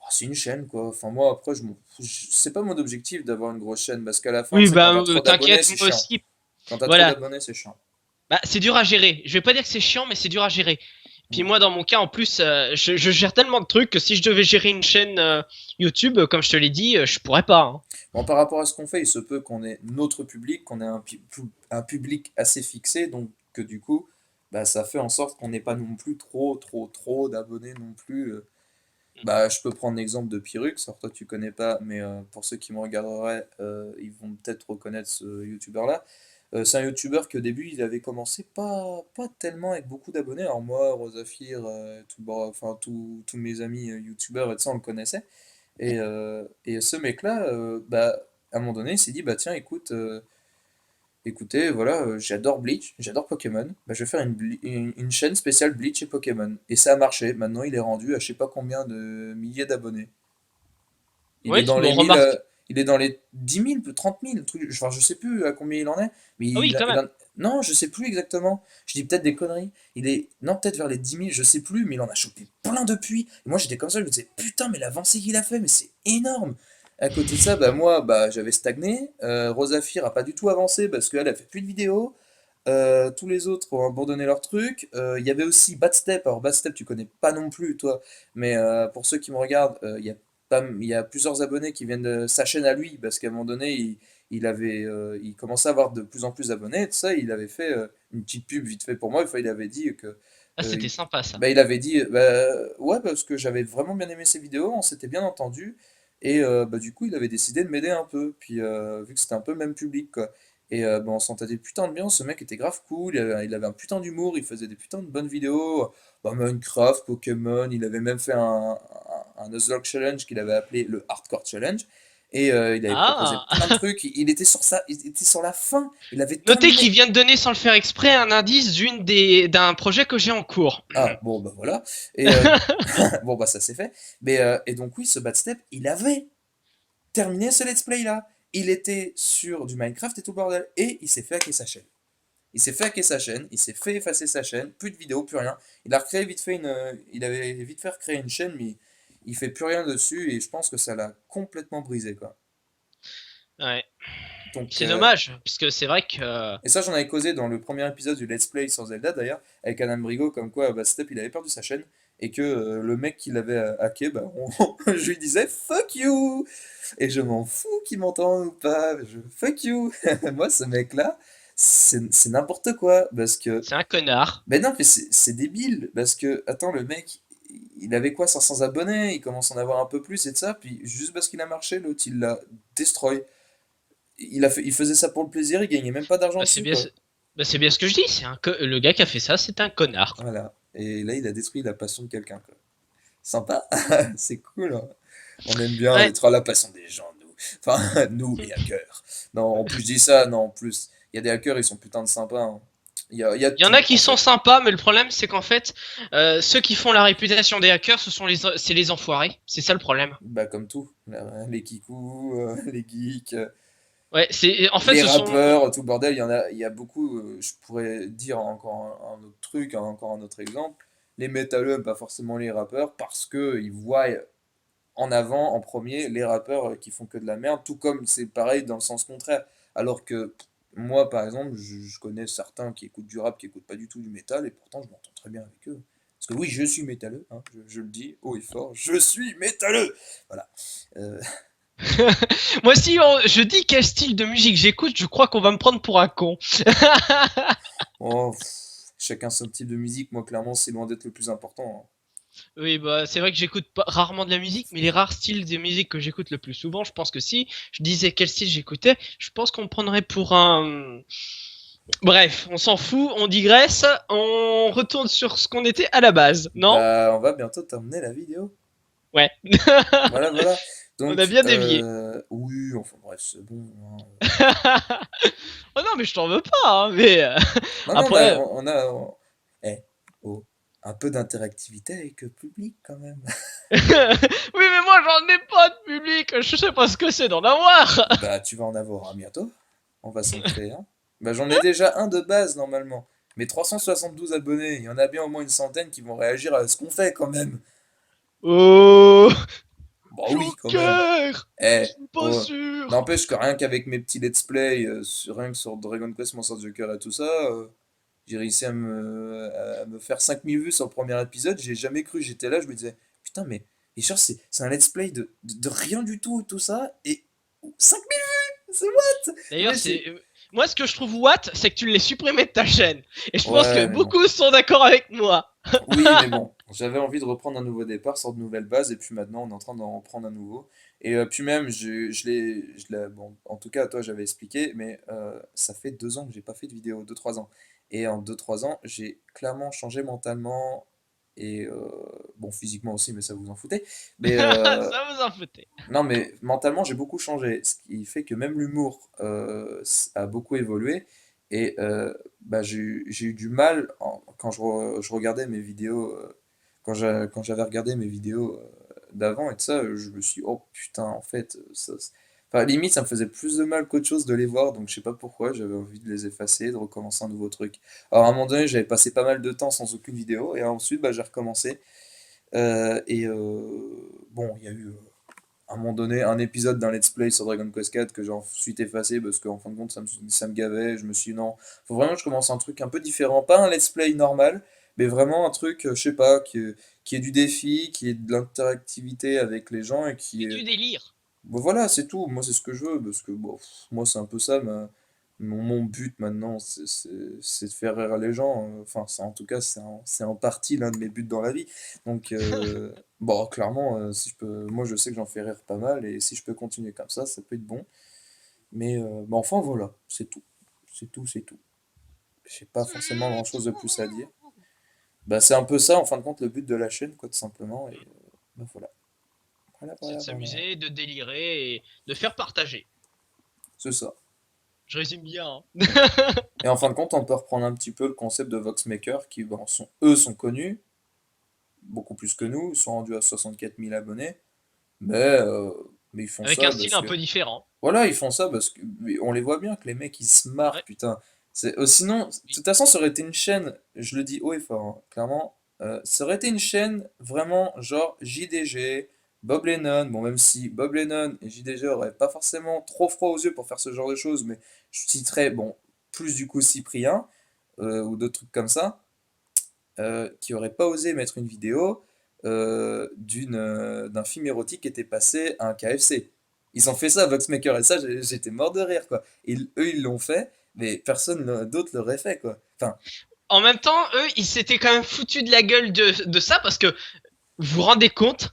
Ah, c'est une chaîne, quoi. Enfin, moi, après, c'est pas mon objectif d'avoir une grosse chaîne, parce qu'à la fin, Oui, tu sais, quand bah, t'as trop d'abonnés, t'inquiète, c'est moi chiant. aussi. Quand t'as trop Voilà. d'abonnés, c'est chiant. Bah, c'est dur à gérer. Je vais pas dire que c'est chiant, mais c'est dur à gérer. Puis Mm. moi, dans mon cas, en plus, je gère tellement de trucs que si je devais gérer une chaîne YouTube, comme je te l'ai dit, je pourrais pas. Hein. Bon, par rapport à ce qu'on fait, il se peut qu'on ait notre public, qu'on ait un public assez fixé, donc que du coup, bah, ça fait en sorte qu'on n'ait pas non plus trop d'abonnés non plus. Bah, je peux prendre l'exemple de Pyrrhux, alors toi tu connais pas, mais pour ceux qui me regarderaient, ils vont peut-être reconnaître ce youtubeur-là. C'est un youtubeur qui au début il avait commencé pas tellement avec beaucoup d'abonnés. Alors moi, Rosafir, enfin tous mes amis youtubeurs et tout ça, on le connaissait. Et ce mec-là, bah, à un moment donné, il s'est dit, bah tiens, écoutez, voilà, j'adore Bleach, j'adore Pokémon, bah, je vais faire une chaîne spéciale Bleach et Pokémon. Et ça a marché, maintenant il est rendu à je sais pas combien de milliers d'abonnés. Il est Oui, dans les bon, 1000, remarque. il est dans les 10 000, 30 000, trucs, enfin je sais plus à combien il en est, mais Ah oui, quand même. Non, je sais plus exactement. Je dis peut-être des conneries. Il est, non, peut-être vers les 10 000, je sais plus, mais il en a chopé plein depuis. Et moi, j'étais comme ça, je me disais, putain, mais l'avancée qu'il a fait, mais c'est énorme. À côté de ça, bah, moi, bah, j'avais stagné. Rosafir a pas du tout avancé parce qu'elle a fait plus de vidéos. Tous les autres ont abandonné leur truc. Il y avait aussi Badstep. Alors, Badstep, tu connais pas non plus, toi. Mais pour ceux qui me regardent, il y a plusieurs abonnés qui viennent de sa chaîne à lui parce qu'à un moment donné, il commençait à avoir de plus en plus d'abonnés, tout ça, il avait fait une petite pub vite fait pour moi, il avait dit que Ah, euh, c'était il, sympa ça. bah, il avait dit ouais parce que j'avais vraiment bien aimé ses vidéos, on s'était bien entendu et bah, du coup il avait décidé de m'aider un peu, puis vu que c'était un peu le même public quoi. Et bah, on s'entendait putain de bien, ce mec était grave cool, il avait un putain d'humour, il faisait des putains de bonnes vidéos, bah, Minecraft, Pokémon, il avait même fait un Nuzlocke Challenge qu'il avait appelé le Hardcore Challenge. Et il avait proposé Ah! plein de trucs. Il était sur ça, il était sur la fin. Il avait Notez qu'il terminé. vient de donner sans le faire exprès un indice d'un projet que j'ai en cours. Ah bon bah voilà. Et bon bah ça c'est fait. Mais et donc oui, ce Bad Step, il avait terminé ce let's play là. Il était sur du Minecraft et tout le bordel. Et il s'est fait hacker sa chaîne. Il s'est fait hacker sa chaîne. Il s'est fait effacer sa chaîne. Plus de vidéos, plus rien. Il a recréé vite fait il avait vite fait recréer une chaîne, mais il fait plus rien dessus. Et je pense que ça l'a complètement brisé quoi. Ouais. Donc C'est dommage, parce que c'est vrai que et ça, j'en avais causé dans le premier épisode du Let's Play sur Zelda d'ailleurs, avec Adam Brigo, comme quoi bah, Step il avait perdu sa chaîne et que le mec qui l'avait hacké, bah, je lui disais fuck you! Et je m'en fous qu'il m'entende ou pas, fuck you! Moi, ce mec-là, c'est n'importe quoi parce que. c'est un connard. Ben non, mais c'est débile parce que, attends, le mec, il avait quoi, 500 abonnés, il commence à en avoir un peu plus et de ça, puis juste parce qu'il a marché, l'autre il l'a destroy. Il faisait ça pour le plaisir, il gagnait même pas d'argent Bah, c'est dessus, bien, quoi. bah, c'est bien ce que je dis. Le gars qui a fait ça, c'est un connard. Voilà. Et là, il a détruit la passion de quelqu'un, quoi. Sympa, c'est cool, hein. On aime bien Ouais. détruire la passion des gens, nous. Enfin, nous, les hackers. Non, en plus, je dis ça, non, en plus. Il y a des hackers, ils sont putain de sympas, hein. Il y a Il y en a tout, qui en sont fait. sympas, mais le problème c'est qu'en fait, ceux qui font la réputation des hackers, c'est les enfoirés. C'est ça le problème. Bah, comme tout. Les kikous, les geeks, Ouais, c'est en fait les ce sont. rappeurs, tout le bordel. Il y a beaucoup. Je pourrais dire encore un autre truc, encore un autre exemple. Les métalleux, pas forcément les rappeurs, parce que ils voient en avant, en premier, les rappeurs qui font que de la merde, tout comme c'est pareil dans le sens contraire. Alors que moi, par exemple, je connais certains qui écoutent du rap, qui écoutent pas du tout du métal, et pourtant je m'entends très bien avec eux. Parce que oui, je suis métalleux, hein, je le dis haut et fort, je suis métalleux. Voilà. Euh, Moi si je dis quel style de musique j'écoute, je crois qu'on va me prendre pour un con. oh, chacun son type de musique, moi clairement c'est loin d'être le plus important, hein. Oui, bah c'est vrai que j'écoute rarement de la musique, mais les rares styles de musique que j'écoute le plus souvent, je pense que si je disais quel style j'écoutais, je pense qu'on me prendrait pour un. Bref, on s'en fout, on digresse, on retourne sur ce qu'on était à la base, non? Bah, on va bientôt terminer la vidéo. Ouais. Voilà, voilà. On a Donc, bien dévié. oui, enfin bref, c'est bon, hein. Oh non, mais je t'en veux pas, hein, mais Non, non, après. Eh, oh, un peu d'interactivité avec le public quand même. Oui, mais moi j'en ai pas de public, je sais pas ce que c'est d'en avoir. Bah, tu vas en avoir un bientôt. On va s'en créer un. Bah, j'en ai déjà un de base normalement. Mais 372 abonnés, il y en a bien au moins une centaine qui vont réagir à ce qu'on fait quand même. Oh, Bah oui, quand même. Joker, je Eh, suis pas oh, sûr. n'empêche que rien qu'avec mes petits let's play, rien que sur Dragon Quest, Monster Joker et tout ça, j'ai réussi à me faire 5000 vues sur le premier épisode. J'ai jamais cru, j'étais là, je me disais, putain, mais et genre, c'est un let's play de rien du tout, tout ça, et 5000 vues, c'est what? D'ailleurs, Mais c'est j'ai. moi ce que je trouve what, c'est que tu l'as supprimé de ta chaîne. Et je pense que Ouais, mais bon. beaucoup sont d'accord avec moi. Oui, mais bon, j'avais envie de reprendre un nouveau départ sur de nouvelles bases, et puis maintenant on est en train d'en reprendre un nouveau. Et puis même, bon, en tout cas, à toi j'avais expliqué, mais ça fait 2 ans que j'ai pas fait de vidéo, 2 3 ans. Et en 2 3 ans, j'ai clairement changé mentalement, et bon, physiquement aussi, mais ça vous en foutez. Mais Ça vous en foutez. non, mais mentalement, j'ai beaucoup changé, ce qui fait que même l'humour a beaucoup évolué. Et bah, j'ai eu du mal quand je regardais mes vidéos, quand j'avais regardé mes vidéos d'avant et de ça, je me suis dit, oh putain, en fait, ça. Enfin, limite, ça me faisait plus de mal qu'autre chose de les voir, donc je sais pas pourquoi, j'avais envie de les effacer, de recommencer un nouveau truc. Alors à un moment donné, j'avais passé pas mal de temps sans aucune vidéo, et ensuite, bah, j'ai recommencé. Bon, il y a eu à un moment donné un épisode d'un let's play sur Dragon Quest 4 que j'ai ensuite effacé parce qu'en fin de compte, ça me gavait. Je me suis dit non, faut vraiment que je commence un truc un peu différent, pas un let's play normal, mais vraiment un truc, je sais pas, qui est du défi, qui est de l'interactivité avec les gens et qui Et est du délire. bon, voilà, c'est tout. Moi, c'est ce que je veux, parce que bon, moi, c'est un peu ça, mon but maintenant, c'est de faire rire les gens. Enfin, en tout cas, c'est en partie l'un de mes buts dans la vie. Donc, bon, clairement, si je peux, moi, je sais que j'en fais rire pas mal, et si je peux continuer comme ça peut être bon. Mais, bah, enfin, voilà, c'est tout. C'est tout, c'est tout. J'ai pas forcément grand-chose de plus à dire. Bah, c'est un peu ça, en fin de compte, le but de la chaîne, quoi, tout simplement. Et, bah, voilà. Voilà, C'est de voilà, voilà. s'amuser, de délirer et de faire partager. C'est ça. Je résume bien, hein. Et en fin de compte, on peut reprendre un petit peu le concept de Voxmaker, qui bon, eux sont connus, beaucoup plus que nous, ils sont rendus à 64 000 abonnés, mais, euh, mais ils font Avec un ça style parce un que... peu différent. Voilà, ils font ça parce que mais on les voit bien que les mecs, ils se marrent, Ouais, putain. Sinon, de oui. toute façon, ça aurait été une chaîne, je le dis haut et fort, hein, clairement, ça aurait été une chaîne vraiment genre JDG, Bob Lennon, bon, même si Bob Lennon et JDG auraient pas forcément trop froid aux yeux pour faire ce genre de choses, mais je citerais, bon, plus du coup Cyprien, ou d'autres trucs comme ça, qui auraient pas osé mettre une vidéo d'un film érotique qui était passé à un KFC. Ils ont fait ça, Voxmaker, et ça, j'étais mort de rire, quoi. Eux, ils l'ont fait, mais personne d'autre l'aurait fait, quoi. Enfin, En même temps, eux, ils s'étaient quand même foutus de la gueule de ça parce que vous vous rendez compte.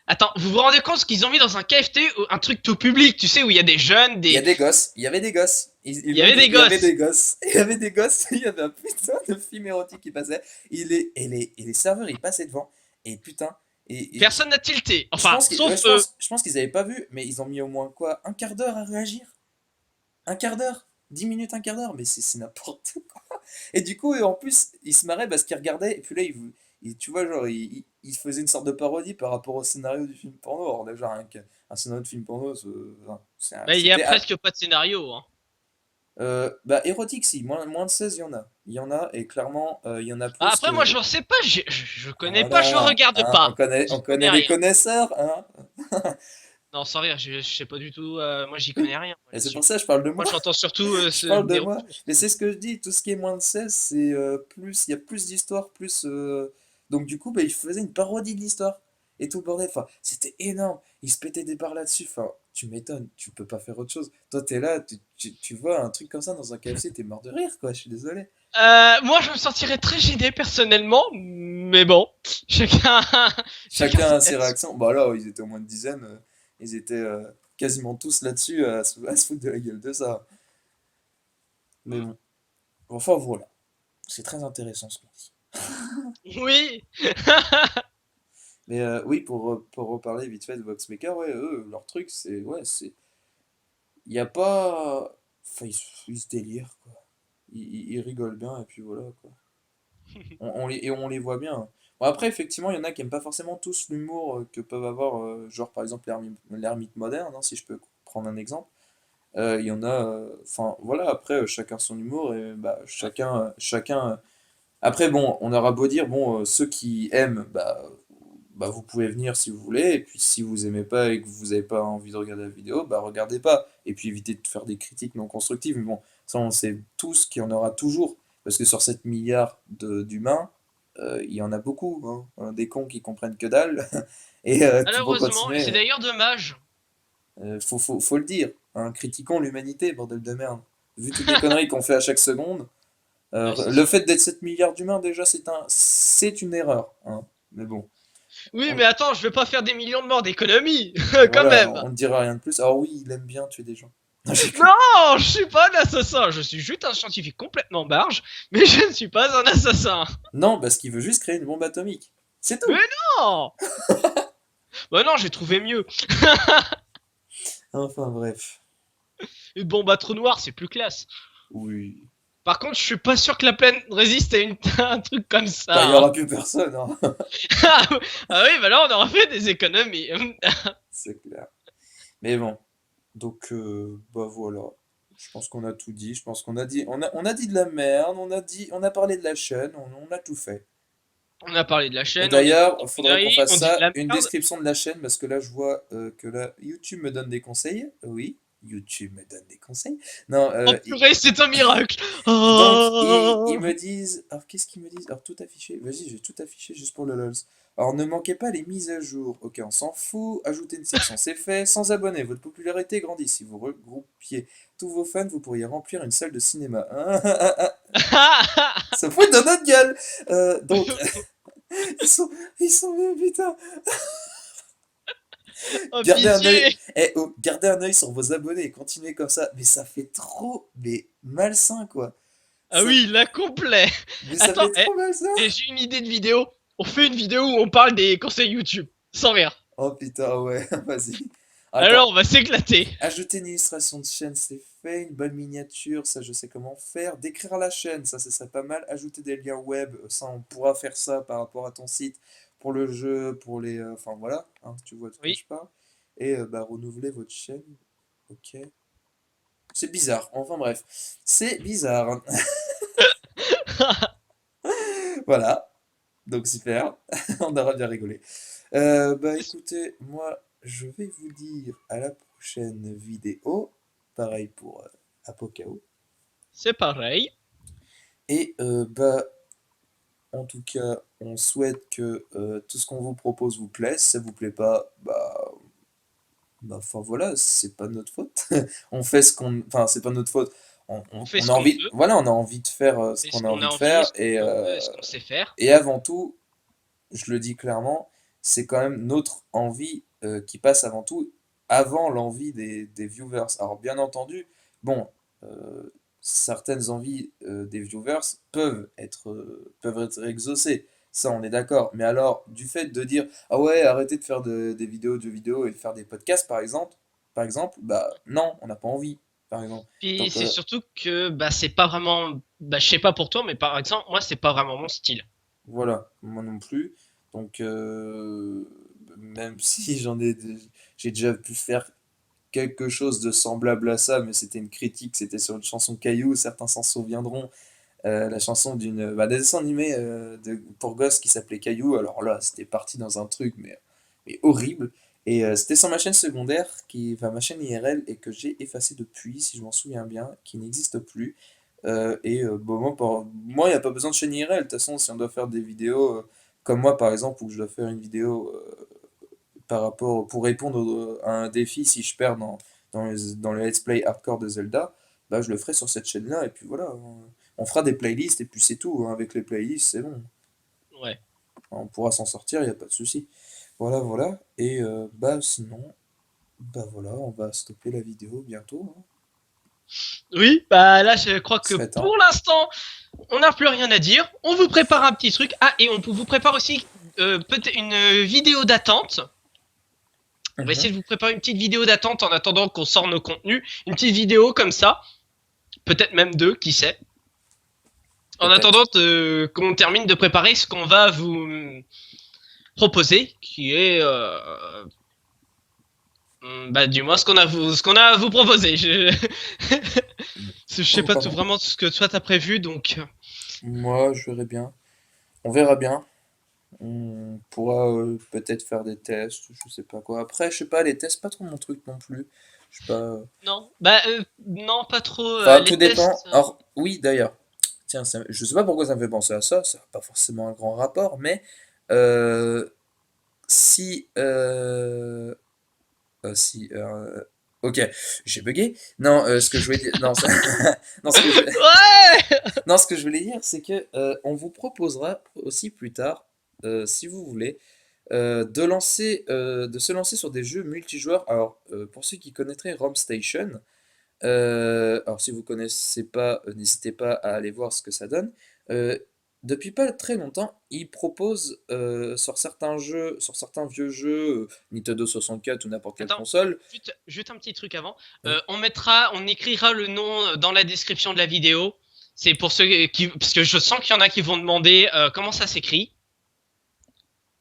Attends, vous vous rendez compte ce qu'ils ont mis dans un KFT, un truc tout public, tu sais, où il y a des jeunes, il y a des. des gosses, il y avait des gosses. Ils Il y l'ont avait dit, des il y avait gosses. des gosses. Il y avait des gosses, il y avait un putain de film érotique qui passait. Et les serveurs, ils passaient devant. Et putain, et Personne n'a tilté. je Enfin, pense qu'ils ouais, sauf eux. je pense qu'ils avaient pas vu, mais ils ont mis au moins quoi, un quart d'heure à réagir. Un quart d'heure, 10 minutes, un quart d'heure, mais c'est n'importe quoi. Et du coup, en plus, ils se marraient parce qu'ils regardaient, et puis là, tu vois, genre, ils faisaient une sorte de parodie par rapport au scénario du film porno. Alors, déjà, un scénario de film porno, enfin, Bah, il y a c'était. presque pas de scénario, hein. Bah, érotique, si, moins de 16, il y en a. Il y en a, et clairement, il y en a Ah, plus après, moi, que. je sais pas, je connais pas, je Voilà, regarde hein, pas. on J'y connaît connais les rien. connaisseurs, hein. Non, sans rire, je sais pas du tout. Moi, j'y connais rien, moi, Et c'est pour là-dessus. ça que je parle de Moi, moi. j'entends surtout Je parle de des moi. retours. Mais c'est ce que je dis, tout ce qui est moins de 16, c'est plus, il y a plus d'histoire, plus. Donc du coup, bah, il faisait une parodie de l'histoire. Et tout le bordel. Enfin, c'était énorme. Il se pétait des barres là-dessus. Enfin, tu m'étonnes, tu peux pas faire autre chose. Toi, t'es là, tu vois un truc comme ça dans un KFC, t'es mort de rire, quoi. Je suis désolé. Moi, je me sentirais très gêné personnellement, mais bon, chacun, chacun Chacun ses a ses réactions. réactions. Bah là, ils étaient au moins une dizaine. Ils étaient quasiment tous là-dessus à se foutre de la gueule de ça. Mais Mm. bon. Enfin, voilà. C'est très intéressant ce qu'on dit. Oui. Mais oui, pour reparler vite fait de Voxmaker, ouais, eux, leur truc, c'est. Ouais, c'est. Il n'y a pas. Enfin, ils se délirent, quoi. Ils rigolent bien, et puis voilà, quoi. Et on les voit bien, hein. Bon, après, effectivement, il y en a qui aiment pas forcément tous l'humour que peuvent avoir, genre par exemple l'ermite moderne, hein, si je peux prendre un exemple. Il y en a. Enfin, voilà, après, chacun son humour, et bah, chacun. Après, bon, on aura beau dire, bon, ceux qui aiment, bah, vous pouvez venir si vous voulez, et puis si vous aimez pas et que vous n'avez pas envie de regarder la vidéo, bah regardez pas, et puis évitez de faire des critiques non constructives, mais bon, ça on sait tous qu'il y en aura toujours, parce que sur 7 milliards d'humains, il y en a beaucoup, hein, des cons qui comprennent que dalle, et qui vont Malheureusement, et continuer, c'est d'ailleurs dommage. faut le dire, hein, critiquons l'humanité, bordel de merde, vu toutes les conneries qu'on fait à chaque seconde, Ouais, c'est le sûr. fait d'être 7 milliards d'humains, déjà, c'est une erreur, hein. Mais bon, Oui, on, mais attends, je vais pas faire des millions de morts d'économie, quand voilà, même. on ne dira rien de plus. Alors oui, il aime bien tuer des gens. Non, j'ai cru. Non, je suis pas un assassin. Je suis juste un scientifique complètement barge, mais je ne suis pas un assassin. Non, parce qu'il veut juste créer une bombe atomique. C'est Mais tout. non. Bah non, j'ai trouvé mieux. Enfin bref. Une bombe à trou noir, c'est plus classe. Oui. Par contre, je suis pas sûr que la planète résiste à un truc comme Bah, il ça, n'y hein. aura plus personne, hein. Ah oui, bah là, on aura fait des économies. C'est clair. Mais bon. Donc, bah voilà. Je pense qu'on a tout dit. Je pense qu'on a dit, on a dit de la merde, on a parlé de la chaîne, on a tout fait. On a parlé de la Et chaîne, on dit d'ailleurs, des il faudrait qu'on conneries, fasse on dit de ça, la une merde. description de la chaîne, parce que là, je vois que là, YouTube me donne des conseils. Oui, YouTube me donne des conseils. Non, Oh purée, c'est un miracle. donc, ils Oh. me disent. Alors, qu'est-ce qu'ils me disent? Alors, tout affiché. Vas-y, je vais tout afficher juste pour le LOLs. Alors, ne manquez pas les mises à jour. Ok, on s'en fout. Ajouter une section, c'est fait. Sans abonnés, votre popularité grandit. Si vous regroupiez tous vos fans, vous pourriez remplir une salle de cinéma. Ça fout de notre gueule. Donc, ils sont, ils sont bien, putain. Oh Gardez un œil, pitié. gardez un œil sur vos abonnés et continuez comme ça. Mais ça fait trop, mais malsain quoi. Ah Ça, oui, la complet. mais ça Attends, fait trop malsain. j'ai une idée de vidéo. On fait une vidéo où on parle des conseils YouTube, sans rire. Oh putain, ouais, vas-y. Attends, Alors, on va s'éclater. ajouter une illustration de chaîne, c'est fait. Une bonne miniature, ça je sais comment faire. Décrire la chaîne, ça serait pas mal. Ajouter des liens web, ça on pourra faire ça par rapport à ton site, pour le jeu, pour les. Enfin voilà, hein, tu vois de quoi Oui. je parle. Et bah renouveler votre chaîne. Ok. C'est bizarre. Enfin bref, c'est bizarre. Voilà. Donc super. On aura bien rigolé. Bah écoutez, moi je vais vous dire à la prochaine vidéo. Pareil pour Apocao. C'est pareil. Et bah en tout cas, on souhaite que tout ce qu'on vous propose vous plaise. Si ça vous plaît pas, bah enfin voilà, c'est pas notre faute. On fait ce qu'on. Enfin, c'est pas notre faute. On fait On ce a qu'on envie. veut, Voilà, on a envie de faire on ce fait qu'on ce a qu'on a envie de envie, faire. ce qu'on veut, ce qu'on sait faire. Et avant tout, je le dis clairement, c'est quand même notre envie qui passe avant tout, avant l'envie des viewers. Alors bien entendu, bon, euh, certaines envies des viewers peuvent être exaucées, ça on est d'accord. Mais alors, du fait de dire, ah ouais, arrêtez de faire des vidéos de jeux vidéo et de faire des podcasts par exemple, bah non, on n'a pas envie, par exemple. Puis Donc c'est surtout que bah c'est pas vraiment, bah je sais pas pour toi, mais par exemple moi c'est pas vraiment mon style. voilà, moi non plus. Donc, même si j'ai déjà pu faire quelque chose de semblable à ça, mais c'était une critique, c'était sur une chanson Caillou, certains s'en souviendront, la chanson d'un dessin animé pour gosses qui s'appelait Caillou. Alors là, c'était parti dans un truc, mais horrible. Et c'était sur ma chaîne secondaire, enfin ma chaîne IRL, et que j'ai effacé depuis, si je m'en souviens bien, qui n'existe plus. Bon, moi, il n'y a pas besoin de chaîne IRL. De toute façon, si on doit faire des vidéos, comme moi par exemple, où je dois faire une vidéo par rapport pour répondre à un défi si je perds dans le let's play hardcore de Zelda, bah je le ferai sur cette chaîne-là et puis voilà, on fera des playlists et puis c'est tout, hein. Avec les playlists, c'est bon. Ouais. On pourra s'en sortir, il n'y a pas de souci. Voilà, voilà. Et bah sinon, bah voilà, on va stopper la vidéo bientôt, hein. Oui, bah là je crois Il que serait temps. pour l'instant on n'a plus rien à dire. On vous prépare un petit truc. Ah et on vous prépare aussi peut-être une vidéo d'attente. On va Mhm. essayer de vous préparer une petite vidéo d'attente en attendant qu'on sorte nos contenus. Une petite vidéo comme ça. Peut-être même deux, qui sait. En Peut-être. attendant qu'on termine de préparer ce qu'on va vous proposer, qui est bah du moins ce qu'on a à vous proposer. Je sais Oh, pas tout pardon. vraiment ce que toi t'as prévu, donc Moi, je verrai bien. On verra bien. On pourra peut-être faire des tests, je sais pas quoi. Après, je sais pas, les tests, pas trop mon truc non plus. Je sais pas. non. Bah non, pas trop Enfin, les tout dépend. tests. Alors, oui, d'ailleurs. Tiens, je sais pas pourquoi ça me fait penser à ça. Ça n'a pas forcément un grand rapport, mais euh, si. Si. Ok, j'ai bugué. Non, ce que je voulais dire. Non, non, Ouais. non, ce que je voulais dire, c'est que on vous proposera aussi plus tard, si vous voulez, de se lancer sur des jeux multijoueurs. Alors, pour ceux qui connaîtraient ROM Station, alors si vous connaissez pas, n'hésitez pas à aller voir ce que ça donne. Euh, Depuis pas très longtemps, ils proposent sur certains jeux, sur certains vieux jeux, Nintendo 64 ou n'importe quelle Attends, console. juste un petit truc avant. Oui. On écrira le nom dans la description de la vidéo. C'est pour ceux qui, parce que je sens qu'il y en a qui vont demander comment ça s'écrit.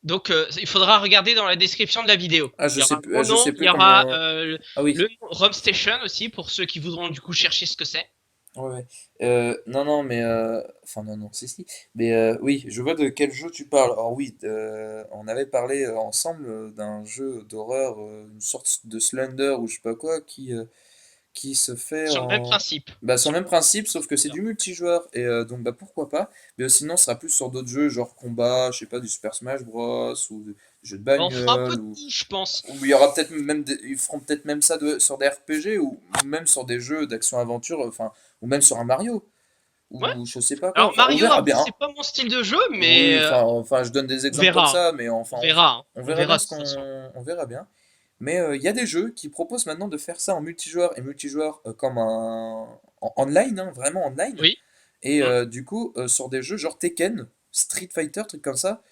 Donc, il faudra regarder dans la description de la vidéo. Ah, Il y aura mon je nom, sais il y plus aura comment. Ah oui. le ROM Station aussi pour ceux qui voudront du coup chercher ce que c'est. Ouais, ouais. Non, non, mais enfin non, non, si, si. Mais oui, je vois de quel jeu tu parles. Alors oui, on avait parlé ensemble d'un jeu d'horreur, une sorte de Slender ou je sais pas quoi, qui se fait Sur le même en... principe. Bah, sur Sur le même principe, sauf que c'est le- du multijoueur. Et donc, bah, pourquoi pas. Mais sinon, ce sera plus sur d'autres jeux, genre combat, je sais pas, du Super Smash Bros. Ou des jeux de On fera un peu bagnole. de tout, je pense. Ou il y aura peut-être même ils feront peut-être même ça sur des RPG ou même sur des jeux d'action-aventure, enfin, ou même sur un Mario. Ouais. Ou je sais pas quoi. Alors Enfin, on Mario, verra avoue, bien. c'est pas mon style de jeu, mais Oui, enfin, je donne des on exemples comme verra. ça, mais enfin, On verra. Hein. on On verra bien verra de ce toute façon. on verra bien. Mais il y a des jeux qui proposent maintenant de faire ça en multijoueur et multijoueur comme online, hein, vraiment online. Oui. Et Hmm. du coup, sur des jeux genre Tekken, Street Fighter, trucs comme ça,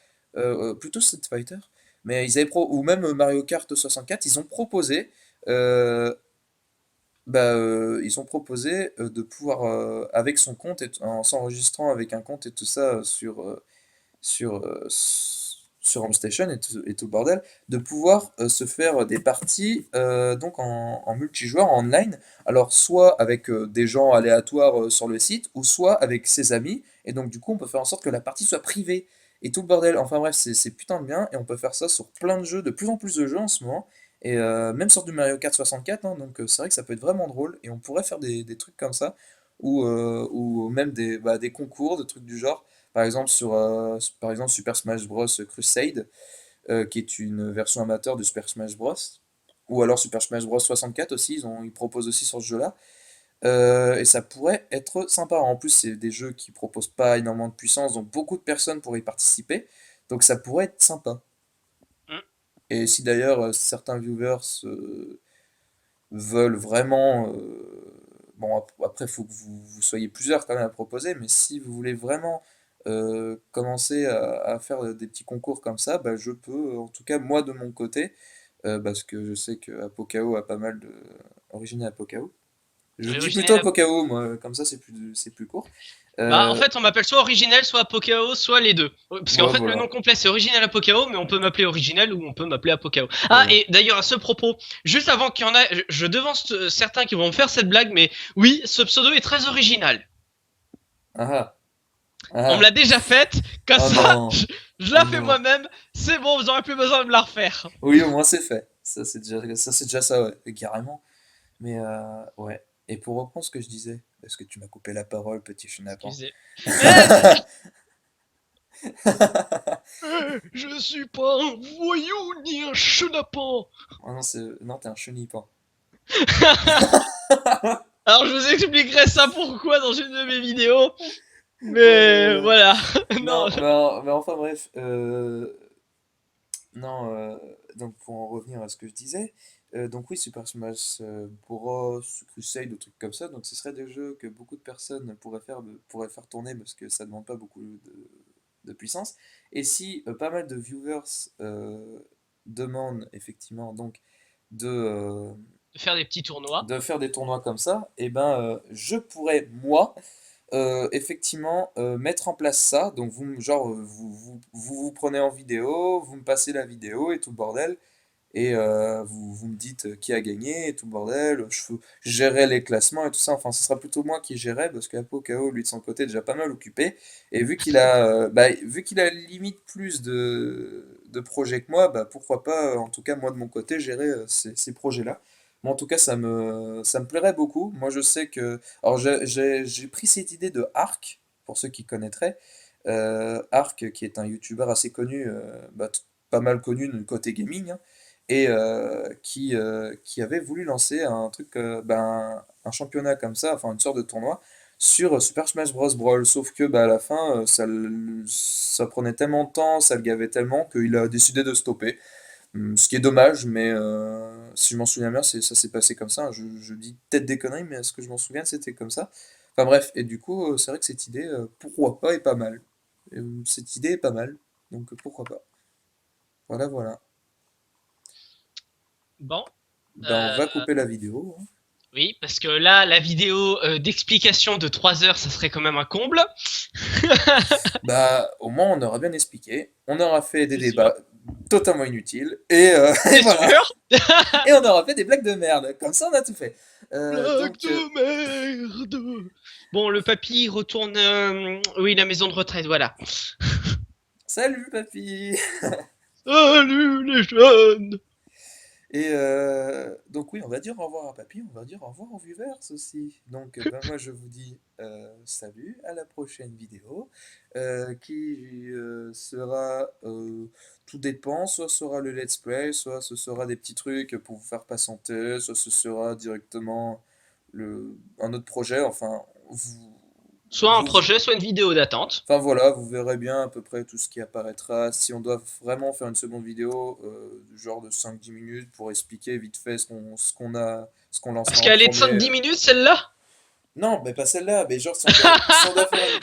plutôt Street Fighter, mais ou même Mario Kart 64, ils ont proposé, euh, ils ont proposé de pouvoir, avec son compte, en s'enregistrant avec un compte et tout ça sur HomeStation et tout le bordel, de pouvoir se faire des parties donc en multijoueur, en online, alors soit avec des gens aléatoires sur le site, ou soit avec ses amis, et donc du coup on peut faire en sorte que la partie soit privée, et tout le bordel, enfin bref, c'est putain de bien, et on peut faire ça sur plein de jeux, de plus en plus de jeux en ce moment, et même sur du Mario Kart 64, hein, donc c'est vrai que ça peut être vraiment drôle, et on pourrait faire des trucs comme ça, ou même des concours, des trucs du genre, par exemple, par exemple Super Smash Bros. Crusade, qui est une version amateur de Super Smash Bros. Ou alors Super Smash Bros. 64 aussi, ils proposent aussi sur ce jeu-là. Et ça pourrait être sympa. En plus, c'est des jeux qui proposent pas énormément de puissance, donc beaucoup de personnes pourraient y participer. Donc ça pourrait être sympa. Hmm. Et si d'ailleurs certains viewers veulent vraiment... bon, après, il faut que vous soyez plusieurs quand même à proposer, mais si vous voulez vraiment commencer à faire des petits concours comme ça, bah, je peux, en tout cas moi de mon côté, parce que je sais que Apocao a pas mal de... Origine Apocao. Je dis plutôt Originel. Apocao, moi, comme ça c'est plus court. Bah, en Euh, fait, on m'appelle soit Originel, soit Apocao, soit les deux. Parce qu'en ouais, fait, le nom voilà, complet, c'est Originel Apocao, mais on peut m'appeler Originel ou on peut m'appeler Apocao. Ah, voilà. et d'ailleurs, à ce propos, juste avant qu'il y en ait, je devance certains qui vont me faire cette blague, mais oui, ce pseudo est très original. Ah ah, On me ah, l'a déjà faite, comme oh ça, non, je oh la fais non. moi-même, c'est bon, vous aurez plus besoin de me la refaire. Oui, au moins c'est fait. C'est déjà ça, ouais, et carrément. Mais ouais. Et pour reprendre ce que je disais, parce que tu m'as coupé la parole, petit chenapan. Excusez. Mais je suis pas un voyou ni un chenapan. Oh non, non, t'es un chenipan. Alors, je vous expliquerai ça pourquoi dans une de mes vidéos. Oh là Mais là. voilà, non. Non, mais enfin bref. Non, donc pour en revenir à ce que je disais, donc oui, Super Smash Bros, Crusade, ou trucs comme ça, donc ce serait des jeux que beaucoup de personnes pourraient faire tourner parce que ça demande pas beaucoup de puissance. Et si pas mal de viewers demandent effectivement donc de, euh, Faire des petits tournois. de faire des tournois comme ça, et ben je pourrais moi effectivement mettre en place ça. Donc genre vous prenez en vidéo, vous me passez la vidéo et tout le bordel. Et vous me dites qui a gagné et tout le bordel. Je gérerai les classements et tout ça. Enfin, ce sera plutôt moi qui gérerai parce qu'Apo KO, lui de son côté, est déjà pas mal occupé. Et vu qu'il a limite plus de projets que moi, bah pourquoi pas, en tout cas moi de mon côté, gérer ces projets-là. Moi en tout cas, ça me plairait beaucoup. Moi je sais que. Alors j'ai pris cette idée de Arc, pour ceux qui connaîtraient. Arc, qui est un YouTuber assez connu, pas mal connu du côté gaming, hein, et qui avait voulu lancer un truc, un championnat comme ça, enfin une sorte de tournoi, sur Super Smash Bros. Brawl. Sauf que à la fin, ça prenait tellement de temps, ça le gavait tellement qu'il a décidé de stopper. Ce qui est dommage, mais si je m'en souviens bien, ça s'est passé comme ça. Je dis peut-être des conneries, mais à ce que je m'en souviens, c'était comme ça. Enfin bref, et du coup, c'est vrai que cette idée, pourquoi pas, est pas mal. Cette idée est pas mal, donc pourquoi pas. Voilà, voilà. Bon. Ben, on Euh, va couper la vidéo, hein. Oui, parce que là, la vidéo d'explication de 3 heures, ça serait quand même un comble. Bah, au moins, on aura bien expliqué. On aura fait des C'est sûr. débats totalement inutiles. Et C'est voilà. sûr. Et on aura fait des blagues de merde. Comme ça, on a tout fait. Blague Donc, de merde. Bon, le papy retourne, oui, la maison de retraite, voilà. salut, papy! Salut les jeunes. Et donc oui, on va dire au revoir à papy, on va dire au revoir aux viewers aussi. Donc ben, moi je vous dis salut, à la prochaine vidéo qui sera, tout dépend, soit ce sera le let's play, soit ce sera des petits trucs pour vous faire patienter, soit ce sera directement un autre projet, enfin Soit un vous, projet, soit une vidéo d'attente. enfin voilà, vous verrez bien à peu près tout ce qui apparaîtra. Si on doit vraiment faire une seconde vidéo, genre de 5-10 minutes pour expliquer vite fait ce qu'on Parce lancera en qu'elle est de premier. 5-10 minutes, celle-là. Non, mais pas celle-là, mais genre si on doit faire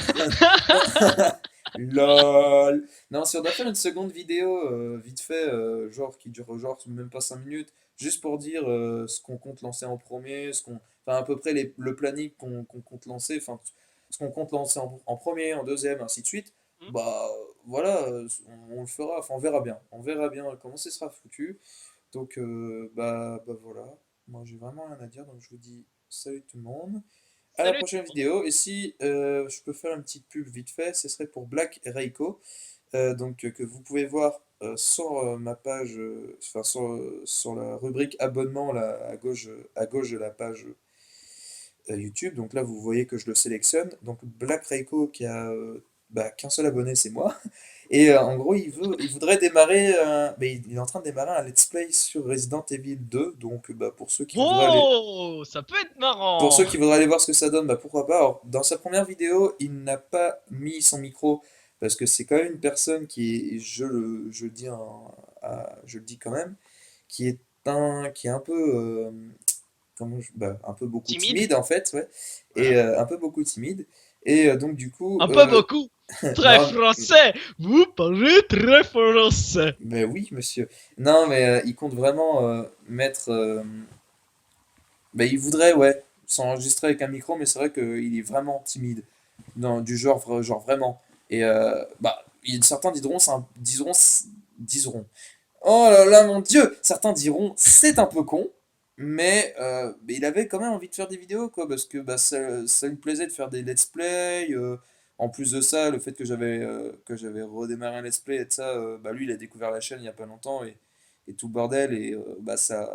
une... Non, lol. Non, si on doit faire une seconde vidéo vite fait, genre qui dure genre même pas 5 minutes, juste pour dire ce qu'on compte lancer en premier, enfin à peu près le planning qu'on compte lancer, enfin ce qu'on compte lancer en premier, en deuxième, ainsi de suite, bah voilà, on le fera, enfin on verra bien comment ce sera foutu. Donc bah voilà, moi j'ai vraiment rien à dire, donc je vous dis salut tout le monde. À la Salut. prochaine vidéo. Et si je peux faire une petite pub vite fait, ce serait pour Black Reiko, donc que vous pouvez voir sur ma page, enfin sur la rubrique abonnement là, à gauche de la page YouTube. Donc là, vous voyez que je le sélectionne. Donc Black Reiko qui a bah, qu'un seul abonné, c'est moi. Et en gros, il voudrait démarrer, mais il est en train de démarrer un let's play sur Resident Evil 2. Donc bah, Oh, ça peut être pour marrant. ceux qui voudraient aller voir ce que ça donne, bah pourquoi pas. Alors, dans sa première vidéo, il n'a pas mis son micro parce que c'est quand même une personne qui est, je le dis, je le dis quand même, qui est un peu, bah, un peu beaucoup Timide. timide en fait, ouais, et Voilà. un peu beaucoup timide. Et donc du coup, Un peu beaucoup. Très non, français. Vous parlez très français. mais oui, monsieur. Non, mais il compte vraiment mettre. Bah, il voudrait, ouais, s'enregistrer avec un micro, mais c'est vrai qu'il est vraiment timide. Non, du genre, genre vraiment. Et bah, certains diront. Oh là là, mon Dieu! Certains diront, c'est un peu con, mais il avait quand même envie de faire des vidéos, quoi, parce que bah, ça lui plaisait de faire des let's play. En plus de ça, le fait que j'avais redémarré un let's play et de ça, bah, lui, il a découvert la chaîne il y a pas longtemps et tout le bordel, et bah, ça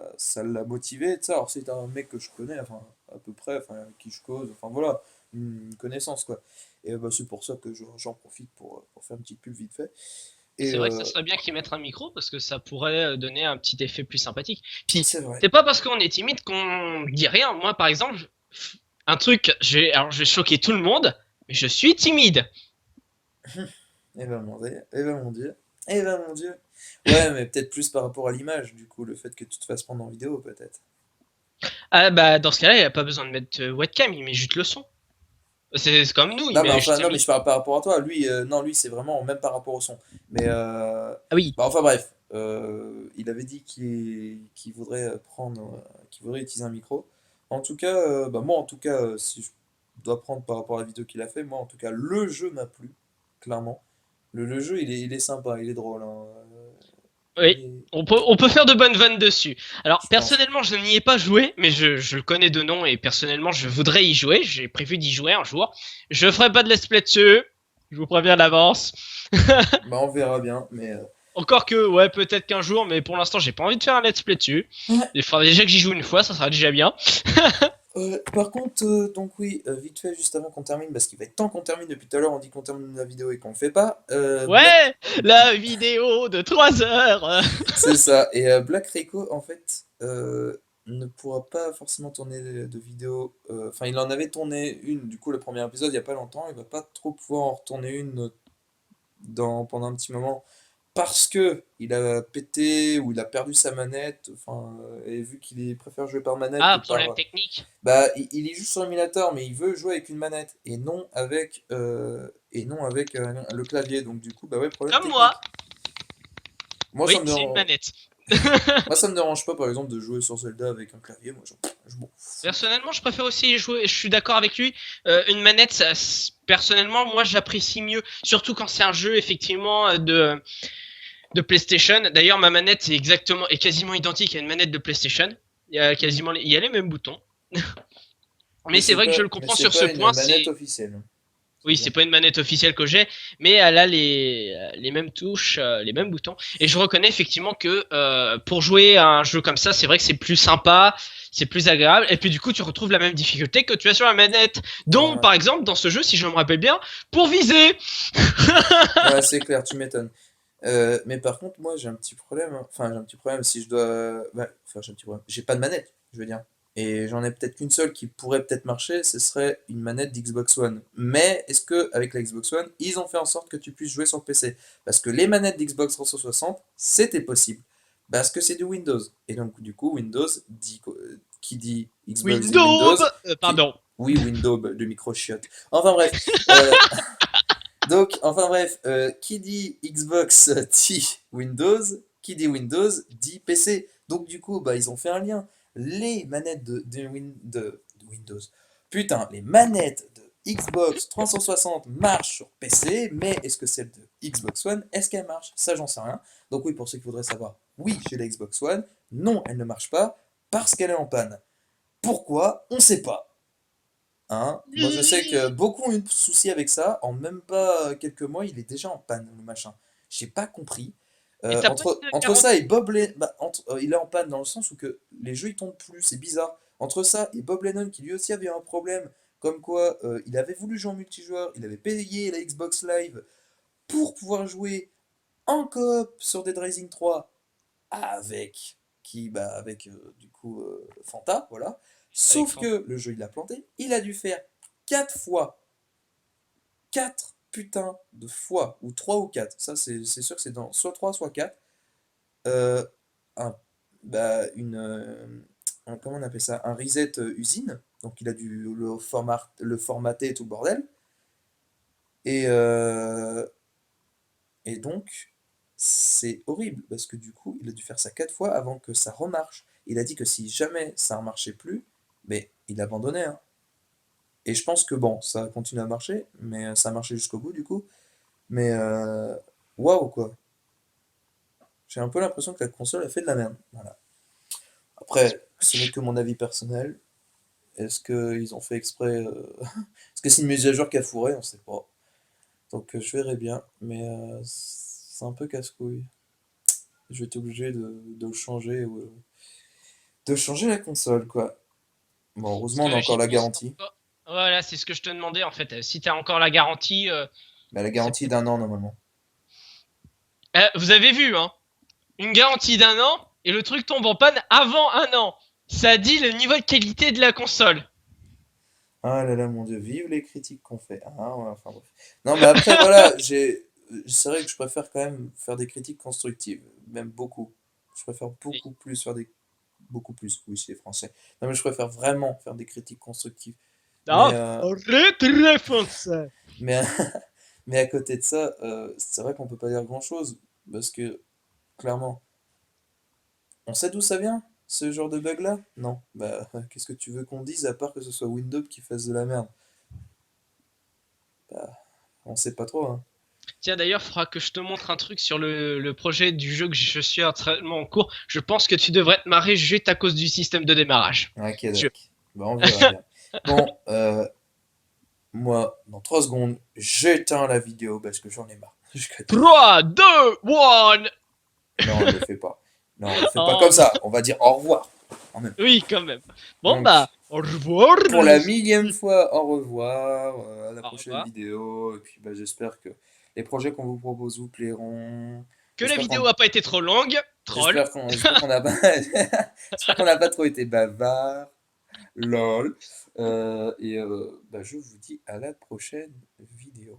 l'a motivé, et de ça. Alors, c'est un mec que je connais, enfin, à peu près, enfin, avec qui je cause, enfin voilà, une connaissance, quoi. Et bah, c'est pour ça que j'en profite pour faire une petite pub vite fait. Et C'est vrai que ça serait bien qu'ils mettent un micro parce que ça pourrait donner un petit effet plus sympathique. Puis, c'est vrai. c'est pas parce qu'on est timide qu'on dit rien. Moi, par exemple, un truc, alors je vais choquer tout le monde, mais je suis timide. Eh ben mon Dieu, eh ben mon Dieu, eh ben mon Dieu. Ouais, mais peut-être plus par rapport à l'image, du coup, le fait que tu te fasses prendre en vidéo, peut-être. Ah bah dans ce cas-là, il a pas besoin de mettre webcam, il met juste le son. C'est comme nous, il Non, mais met enfin, juste un non, mais je micro. parle par rapport à toi. Lui, non, lui, c'est vraiment même par rapport au son. Mais, Ah oui. bah, enfin, bref, il avait dit qu'il voudrait qu'il voudrait utiliser un micro. En tout cas, bah, moi, en tout cas, si je dois prendre par rapport à la vidéo qu'il a fait, moi, en tout cas, le jeu m'a plu, clairement. Le jeu, il est sympa, il est drôle, hein. Oui. On peut faire de bonnes vannes dessus. Alors Je pense. personnellement, je n'y ai pas joué, mais je le connais de nom et personnellement, je voudrais y jouer. J'ai prévu d'y jouer un jour. Je ferai pas de let's play dessus. Je vous préviens d'avance. Bah, on verra bien, mais. Encore que, ouais, peut-être qu'un jour, mais pour l'instant, j'ai pas envie de faire un let's play dessus. Il faudra déjà que j'y joue une fois, ça sera déjà bien. Par contre, donc oui, vite fait, juste avant qu'on termine, parce qu'il va être temps qu'on termine, depuis tout à l'heure on dit qu'on termine la vidéo et qu'on le fait pas. Ouais, la vidéo de 3 heures. C'est ça, et Black Reiko, en fait, ne pourra pas forcément tourner de vidéo, enfin il en avait tourné une, du coup le premier épisode il y a pas longtemps, il va pas trop pouvoir en retourner une pendant un petit moment, parce que il a pété ou il a perdu sa manette, enfin, et vu préfère jouer par manette que Ah, problème par... technique. Bah, il est juste sur émulateur, mais il veut jouer avec une manette et non avec le clavier. Donc du coup, bah ouais, problème Comme moi. technique. Moi, ça Oui, me c'est une dérange. manette. Moi, ça me dérange pas, par exemple, de jouer sur Zelda avec un clavier. Moi, je m'en fous. Personnellement, je préfère aussi jouer, je suis d'accord avec lui, une manette, personnellement, moi j'apprécie mieux, surtout quand c'est un jeu effectivement de PlayStation. D'ailleurs, ma manette est quasiment identique à une manette de PlayStation. Il y a les mêmes boutons. Mais c'est vrai que je le Mais comprends c'est sur ce pas une point, manette officielle. C'est oui, ça. c'est pas une manette officielle que j'ai, mais elle a les mêmes touches, les mêmes boutons. Et je reconnais effectivement que pour jouer à un jeu comme ça, c'est vrai que c'est plus sympa, c'est plus agréable. Et puis du coup, tu retrouves la même difficulté que tu as sur la manette. Donc, Ouais, par exemple, dans ce jeu, si je me rappelle bien, pour viser. ouais, c'est clair, tu m'étonnes. Mais par contre, moi, j'ai un petit problème, hein. Enfin, j'ai un petit problème si je dois. Enfin, j'ai un petit problème. J'ai pas de manette, je veux dire. Et j'en ai peut-être qu'une seule qui pourrait peut-être marcher, ce serait une manette d'Xbox One. Mais est-ce que avec la Xbox One, ils ont fait en sorte que tu puisses jouer sur PC? Parce que les manettes d'Xbox 360, c'était possible. Parce que c'est du Windows. Et donc, du coup, Windows dit qui dit Xbox dit Windows. Windows, Qui... pardon. Oui, Windows, le micro-chiotte. Enfin bref. Qui dit Xbox dit Windows, qui dit Windows dit PC. Donc du coup, bah, ils ont fait un lien. Les manettes de Windows, putain, les manettes de Xbox 360 marchent sur PC, mais est-ce que celle de Xbox One, est-ce qu'elle marche? Ça, j'en sais rien. Donc oui, pour ceux qui voudraient savoir, oui, j'ai la Xbox One, non, elle ne marche pas, parce qu'elle est en panne. Pourquoi? On ne sait pas. Hein? Moi, je sais que beaucoup ont eu de soucis avec ça. En même pas quelques mois, il est déjà en panne, le machin. J'ai pas compris. Et t'as pas une Entre ça et garantie? Bob Lennon, il est en panne dans le sens où que les jeux ils tombent plus, c'est bizarre. Entre ça et Bob Lennon qui lui aussi avait un problème, comme quoi il avait voulu jouer en multijoueur, il avait payé la Xbox Live pour pouvoir jouer en coop sur Dead Rising 3 avec avec du coup Fanta, voilà. Avec Sauf Fanta. que le jeu il a planté, il a dû faire 4 fois, 4 putains de fois, ou 3 ou 4 ça c'est sûr que c'est dans soit 3 soit 4 euh, un, une, comment on appelle ça, un reset usine, donc il a dû le formater et tout le bordel, et, euh, et donc c'est horrible, parce que du coup il a dû faire ça 4 fois avant que ça remarche. Il a dit que si jamais ça ne remarchait plus, mais il abandonnait, hein. Et je pense que bon, ça continue à marcher, mais ça a marché jusqu'au bout du coup. Mais waouh quoi. J'ai un peu l'impression que la console a fait de la merde. Voilà. Après, ce n'est que mon avis personnel. Est-ce qu'ils ont fait exprès Est-ce que c'est une mise à jour qui a fourré? On sait pas. Donc je verrai bien. Mais c'est un peu casse-couille. Je vais être obligé de le changer ou de changer la console quoi. Bon, Parce heureusement on a que encore j'y la pense garantie. encore. Voilà, c'est ce que je te demandais en fait. Si t'as encore la garantie, Mais la c'est garantie d'un an normalement. Vous avez vu, hein? Une garantie d'un an et le truc tombe en panne avant un an. Ça dit le niveau de qualité de la console. Ah là là, mon Dieu, vive les critiques qu'on fait. Ah, ouais, enfin bref. Non, mais après, voilà, c'est vrai que je préfère quand même faire des critiques constructives, même beaucoup. Je préfère beaucoup plus faire des... Beaucoup plus, oui, c'est français. Non, mais je préfère vraiment faire des critiques constructives. Mais, Ah, très français. mais, mais à côté de ça, c'est vrai qu'on peut pas dire grand-chose, parce que, clairement, on sait d'où ça vient, ce genre de bug-là? Non. Bah, qu'est-ce que tu veux qu'on dise, à part que ce soit Windows qui fasse de la merde? Bah, on sait pas trop, hein. Tiens, d'ailleurs, il faudra que je te montre un truc sur le projet du jeu que je suis actuellement en cours. Je pense que tu devrais te marrer juste à cause du système de démarrage. Ok, Je... d'accord. Bah, on verra bien. Bon, moi, dans 3 secondes, j'éteins la vidéo parce que j'en ai marre. Je connais. 3, 2, 1. Non, on le fait pas. Non, on le fait pas Oh, comme ça. On va dire au revoir. Quand même. oui, quand même. Bon, Donc, bah, au revoir. pour la millième fois, au revoir. À la Au prochaine revoir. vidéo. Et puis, bah, j'espère que les projets qu'on vous propose vous plairont. Que la J'espère vidéo qu'on a pas été trop longue. Troll. j'espère qu'on a pas j'espère qu'on n'a pas trop été bavard. Lol. Bah, je vous dis à la prochaine vidéo.